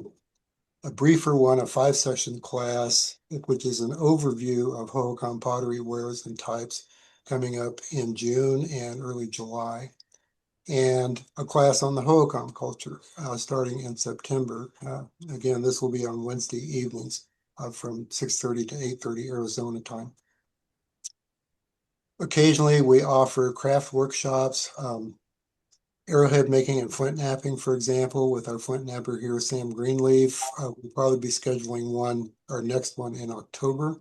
briefer one, a 5-session class, which is an overview of Hohokam pottery wares and types, coming up in June and early July. And a class on the Hohokam culture starting in September. Again, this will be on Wednesday evenings from 6:30 to 8:30 Arizona time. Occasionally, we offer craft workshops, arrowhead making and flint knapping, for example, with our flint knapper here, Sam Greenleaf. We'll probably be scheduling our next one in October.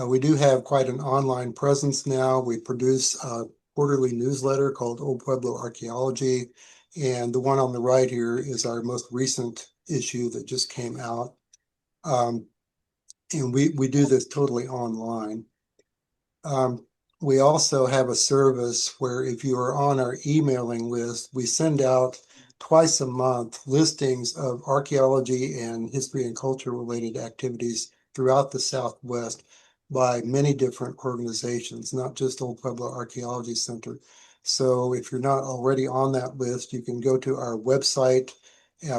We do have quite an online presence now. We produce a quarterly newsletter called Old Pueblo Archaeology, and the one on the right here is our most recent issue that just came out. And we do this totally online. We also have a service where if you are on our emailing list, we send out twice a month listings of archaeology and history and culture related activities throughout the Southwest by many different organizations, not just Old Pueblo Archaeology Center. So if you're not already on that list, you can go to our website,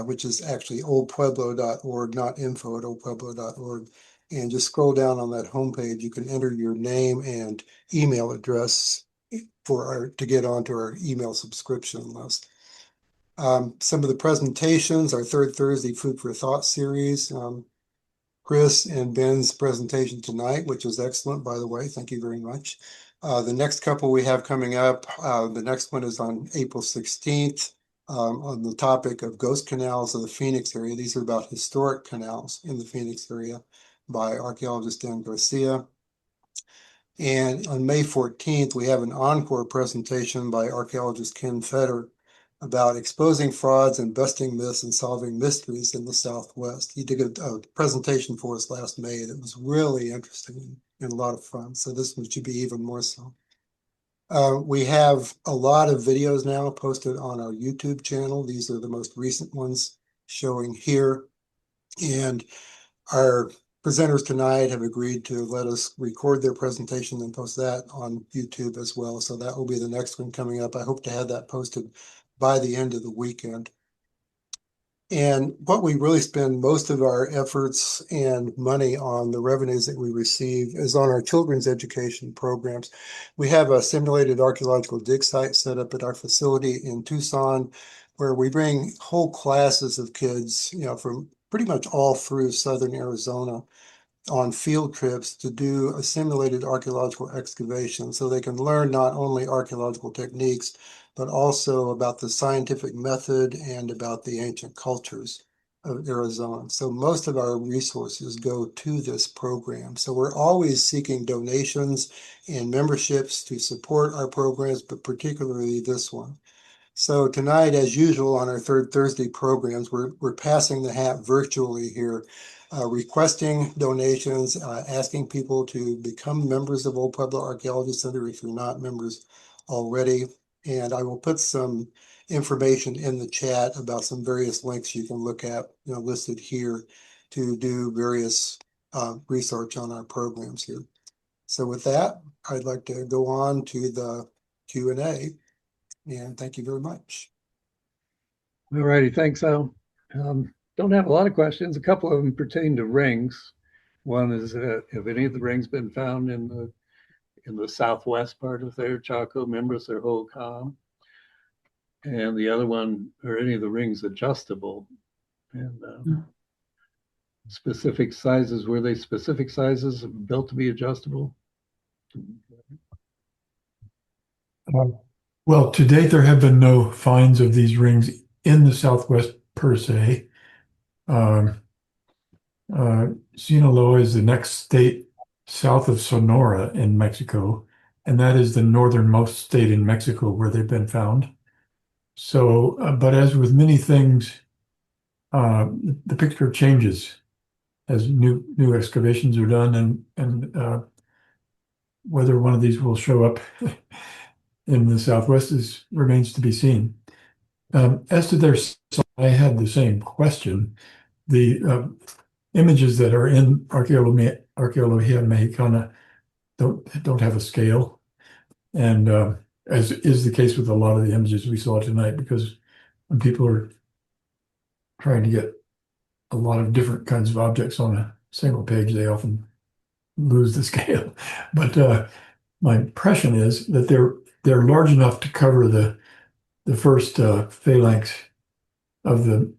which is actually oldpueblo.org, not info@oldpueblo.org. And just scroll down on that homepage. You can enter your name and email address to get onto our email subscription list. Some of the presentations, our third Thursday Food for Thought series, Chris and Ben's presentation tonight, which was excellent, by the way. Thank you very much. The next couple we have coming up, the next one is on April 16th on the topic of ghost canals of the Phoenix area. These are about historic canals in the Phoenix area by archaeologist Dan Garcia. And on May 14th, we have an encore presentation by archaeologist Ken Fetter about exposing frauds and busting myths and solving mysteries in the Southwest. He did a presentation for us last May that was really interesting and a lot of fun. So this one should be even more so. We have a lot of videos now posted on our YouTube channel. These are the most recent ones showing here. And our presenters tonight have agreed to let us record their presentation and post that on YouTube as well. So that will be the next one coming up. I hope to have that posted by the end of the weekend. And what we really spend most of our efforts and money on, the revenues that we receive, is on our children's education programs. We have a simulated archaeological dig site set up at our facility in Tucson, where we bring whole classes of kids, from pretty much all through southern Arizona on field trips to do a simulated archaeological excavation so they can learn not only archaeological techniques, but also about the scientific method and about the ancient cultures of Arizona. So most of our resources go to this program. So we're always seeking donations and memberships to support our programs, but particularly this one. So tonight, as usual, on our third Thursday programs, we're passing the hat virtually here, requesting donations, asking people to become members of Old Pueblo Archaeology Center if you're not members already. And I will put some information in the chat about some various links you can look at, listed here to do various research on our programs here. So with that, I'd like to go on to the Q&A. And thank you very much. All righty, thanks, Al. Don't have a lot of questions. A couple of them pertain to rings. One is, have any of the rings been found in the southwest part of their Chaco, Mimbres, or Hohokam? And the other one, are any of the rings adjustable? And specific sizes, were they specific sizes built to be adjustable? Well, to date, there have been no finds of these rings in the Southwest per se. Sinaloa is the next state south of Sonora in Mexico, and that is the northernmost state in Mexico where they've been found. So, but as with many things the picture changes as new excavations are done, and whether one of these will show up in the Southwest remains to be seen. As to their size, I had the same question. The images that are in Arqueología Mexicana don't have a scale, and as is the case with a lot of the images we saw tonight, because when people are trying to get a lot of different kinds of objects on a single page, they often lose the scale. But my impression is that they're large enough to cover the first phalanx of the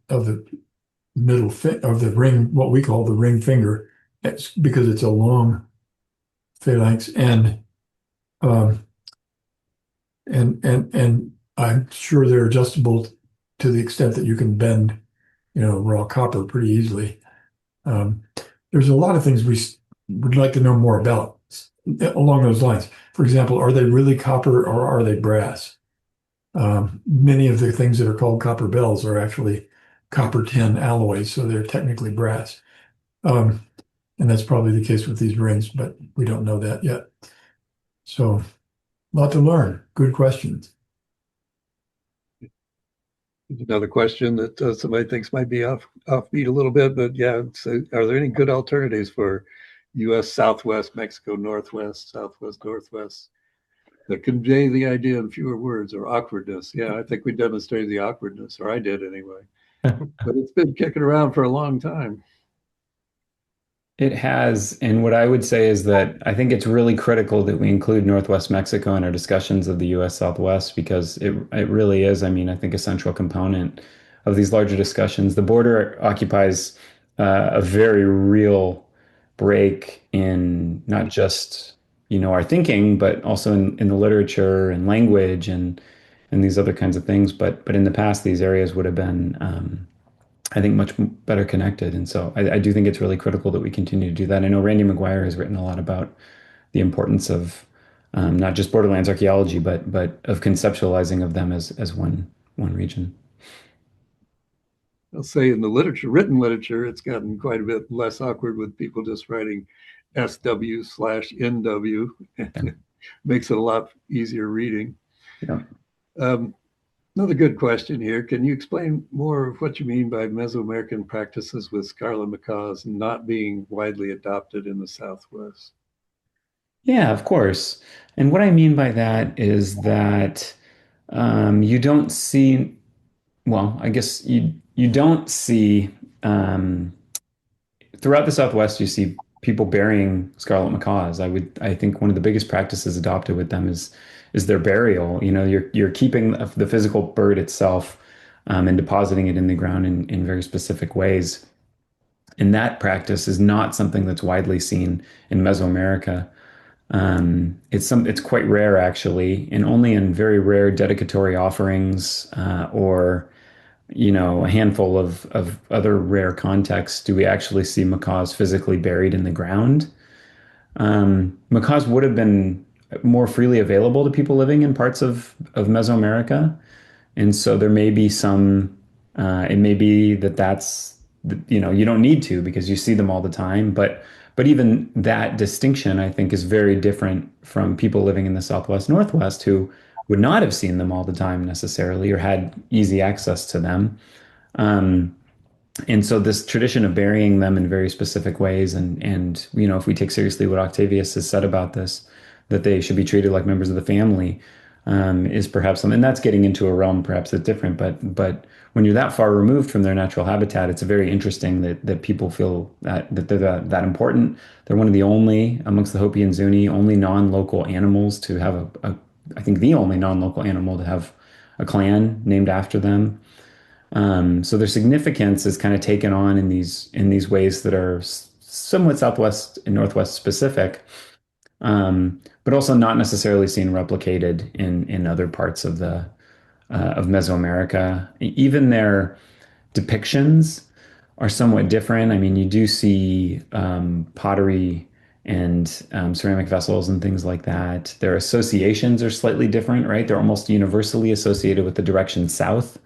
middle of the ring, what we call the ring finger. It's because it's a long phalanx, um, and I'm sure they're adjustable to the extent that you can bend, raw copper pretty easily. Um, there's a lot of things we would like to know more about along those lines. For example, are they really copper or are they brass? Many of the things that are called copper bells are actually copper tin alloys, so they're technically brass. And that's probably the case with these rings, but we don't know that yet. So, a lot to learn. Good questions. Another question that somebody thinks might be offbeat a little bit, but yeah, so are there any good alternatives for U.S. Southwest, Mexico Northwest, Southwest Northwest that convey the idea in fewer words or awkwardness? Yeah, I think we demonstrated the awkwardness, or I did anyway. But it's been kicking around for a long time. It has, and what I would say is that I think it's really critical that we include Northwest Mexico in our discussions of the U.S. Southwest because it really is, I mean, I think a central component of these larger discussions. The border occupies a very real break in not just, our thinking, but also in the literature and language and these other kinds of things. But in the past, these areas would have been I think much better connected. And so I do think it's really critical that we continue to do that. I know Randy McGuire has written a lot about the importance of not just borderlands archaeology, but of conceptualizing of them as one region. I'll say in the literature, written literature, it's gotten quite a bit less awkward with people just writing SW/NW. Yeah. Makes it a lot easier reading. Yeah. Another good question here. Can you explain more of what you mean by Mesoamerican practices with scarlet macaws not being widely adopted in the Southwest? Yeah, of course. And what I mean by that is that you don't see, well, I guess you don't see throughout the Southwest, you see people burying scarlet macaws. I think one of the biggest practices adopted with them is their burial. You're keeping the physical bird itself and depositing it in the ground in very specific ways. And that practice is not something that's widely seen in Mesoamerica. It's quite rare actually, and only in very rare dedicatory offerings or a handful of other rare contexts do we actually see macaws physically buried in the ground. Macaws would have been more freely available to people living in parts of Mesoamerica. And so there may be it may be that's, you don't need to because you see them all the time. But even that distinction, I think, is very different from people living in the Southwest Northwest who would not have seen them all the time necessarily or had easy access to them. Um, and so this tradition of burying them in very specific ways and if we take seriously what Octavius has said about this, that they should be treated like members of the family, is perhaps something that's getting into a realm perhaps that's different. But when you're that far removed from their natural habitat, it's very interesting that people feel that they're that important. They're one of the only amongst the Hopi and Zuni only non-local animals to have I think the only non-local animal to have a clan named after them. So their significance is kind of taken on in these ways that are somewhat Southwest and Northwest specific, but also not necessarily seen replicated in other parts of Mesoamerica. Even their depictions are somewhat different. I mean, you do see pottery and ceramic vessels and things like that. Their associations are slightly different, right? They're almost universally associated with the direction south.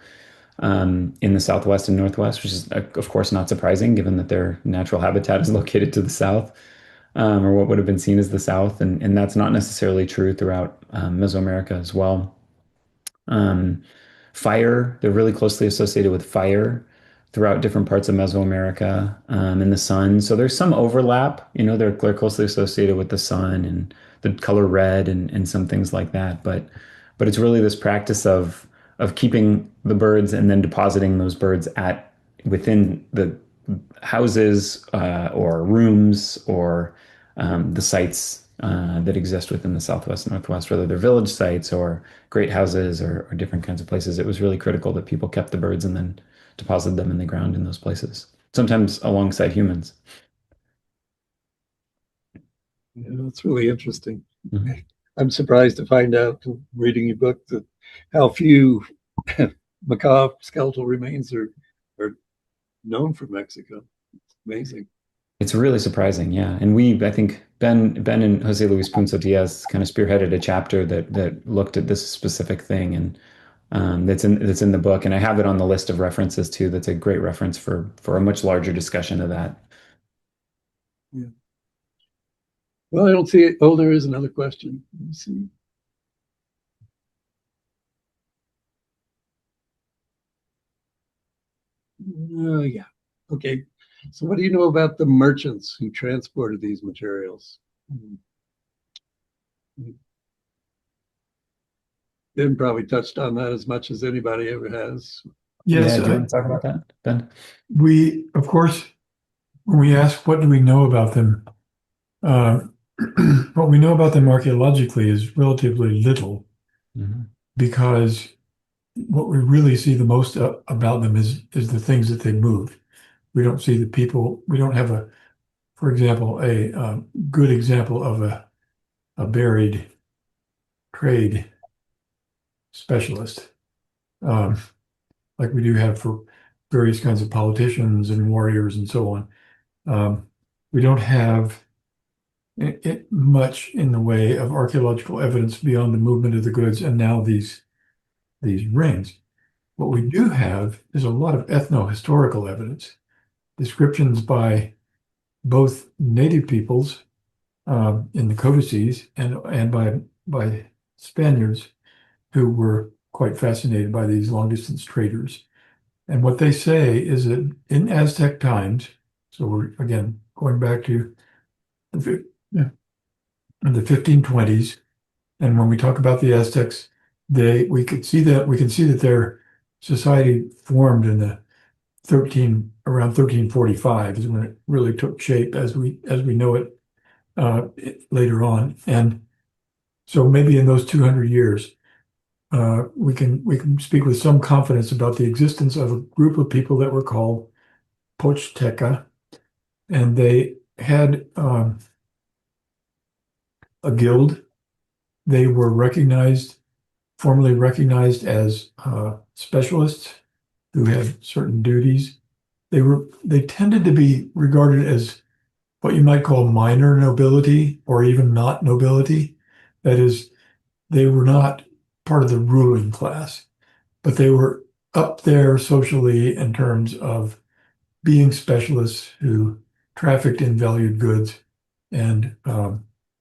in the southwest and northwest, which is, of course, not surprising given that their natural habitat is located to the south, or what would have been seen as the south. And that's not necessarily true throughout Mesoamerica as well. Um, Fire, they're really closely associated with fire throughout different parts of Mesoamerica, and the sun. So there's some overlap, they're closely associated with the sun and the color red and some things like that. But it's really this practice of keeping the birds and then depositing those birds at within the houses, or rooms, or the sites that exist within the Southwest and Northwest, whether they're village sites or great houses or different kinds of places. It was really critical that people kept the birds and then deposited them in the ground in those places, sometimes alongside humans. Yeah, that's really interesting. Mhm. I'm surprised to find out, reading your book, that how few macaw skeletal remains are known from Mexico. It's amazing. It's really surprising, yeah. And I think Ben and Jose Luis Punzo Diaz kind of spearheaded a chapter that looked at this specific thing, and that's in the book. And I have it on the list of references too. That's a great reference for a much larger discussion of that. Yeah. Well, I don't see it. Oh, there is another question. Let me see. Yeah. Okay. So what do you know about the merchants who transported these materials? Ben probably touched on that as much as anybody ever has. Yes, Yeah, do you want to talk about that, Ben? we, of course, when we ask what do we know about them, uh, what we know about them archaeologically is relatively little, Mhm. because what we really see the most about them is the things that they move. We don't see the people. We don't have for example, a good example of a buried trade specialist, um, like we do have for various kinds of politicians and warriors and so on. We don't have much in the way of archaeological evidence beyond the movement of the goods and now these rings. What we do have is a lot of ethno-historical evidence, descriptions by both native peoples in the codices and by Spaniards who were quite fascinated by these long distance traders. And what they say is that in Aztec times, so we're again going back to yeah, the 1520s, and when we talk about the Aztecs, we can see that their society formed in the around 1345 is when it really took shape as we know it later on. And so maybe in those 200 years, we can speak with some confidence about the existence of a group of people that were called Pochteca, and they had a guild. They were formally recognized as specialists who had certain duties. They tended to be regarded as what you might call minor nobility or even not nobility. That is, they were not part of the ruling class, but they were up there socially in terms of being specialists who trafficked in valued goods and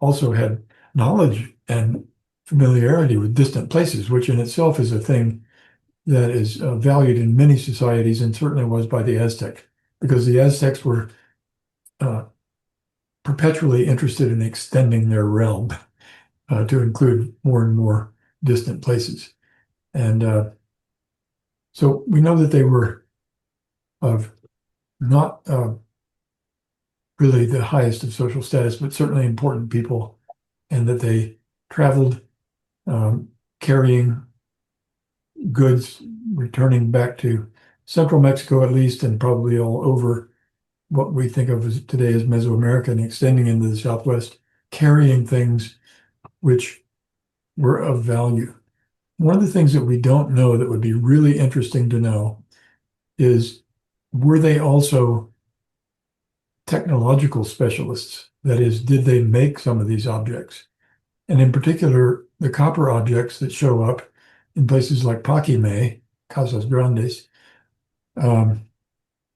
also had knowledge and familiarity with distant places, which in itself is a thing that is valued in many societies and certainly was by the Aztec, because the Aztecs were uh, perpetually interested in extending their realm to include more and more distant places. And so we know that they were of not really the highest of social status, but certainly important people, and that they traveled carrying goods, returning back to central Mexico at least, and probably all over what we think of today as Mesoamerica and extending into the Southwest, carrying things which were of value. One of the things that we don't know that would be really interesting to know is, were they also technological specialists? That is, did they make some of these objects? And in particular, the copper objects that show up in places like Paquimé Casas Grandes. They're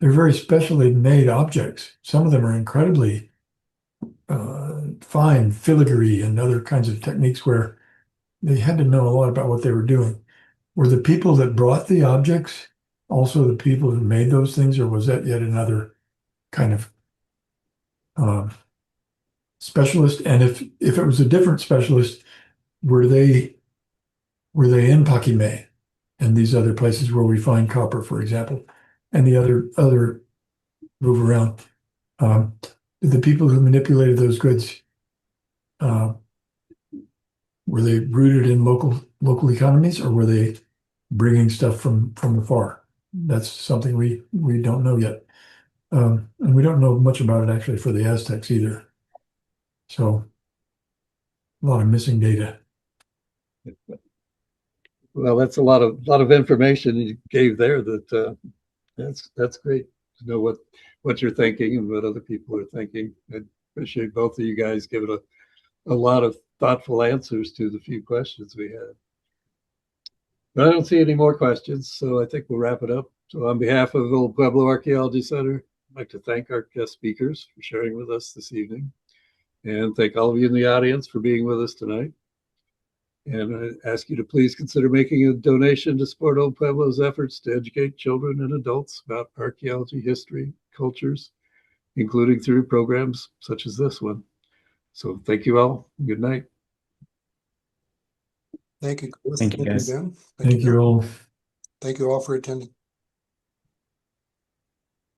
very specially made objects. Some of them are incredibly fine filigree and other kinds of techniques where they had to know a lot about what they were doing. Were the people that brought the objects also the people who made those things, or was that yet another kind of specialist? And if it was a different specialist, were they in Paquimé and these other places where we find copper, for example, and the other move around? The people who manipulated those goods, were they rooted in local economies, or were they bringing stuff from afar? That's something we don't know yet, and we don't know much about it actually for the Aztecs either. So a lot of missing data. Well, that's a lot of information you gave there. That's great to know what you're thinking and what other people are thinking. I appreciate both of you guys giving a lot of thoughtful answers to the few questions we had. But I don't see any more questions, so I think we'll wrap it up. So on behalf of the Old Pueblo Archaeology Center, I'd like to thank our guest speakers for sharing with us this evening, and thank all of you in the audience for being with us tonight. And I ask you to please consider making a donation to support Old Pueblo's efforts to educate children and adults about archaeology, history, cultures, including through programs such as this one. So thank you all. Good night. Thank you, Chris. Thank you, guys. Ben. Thank you all. Thank you all for attending.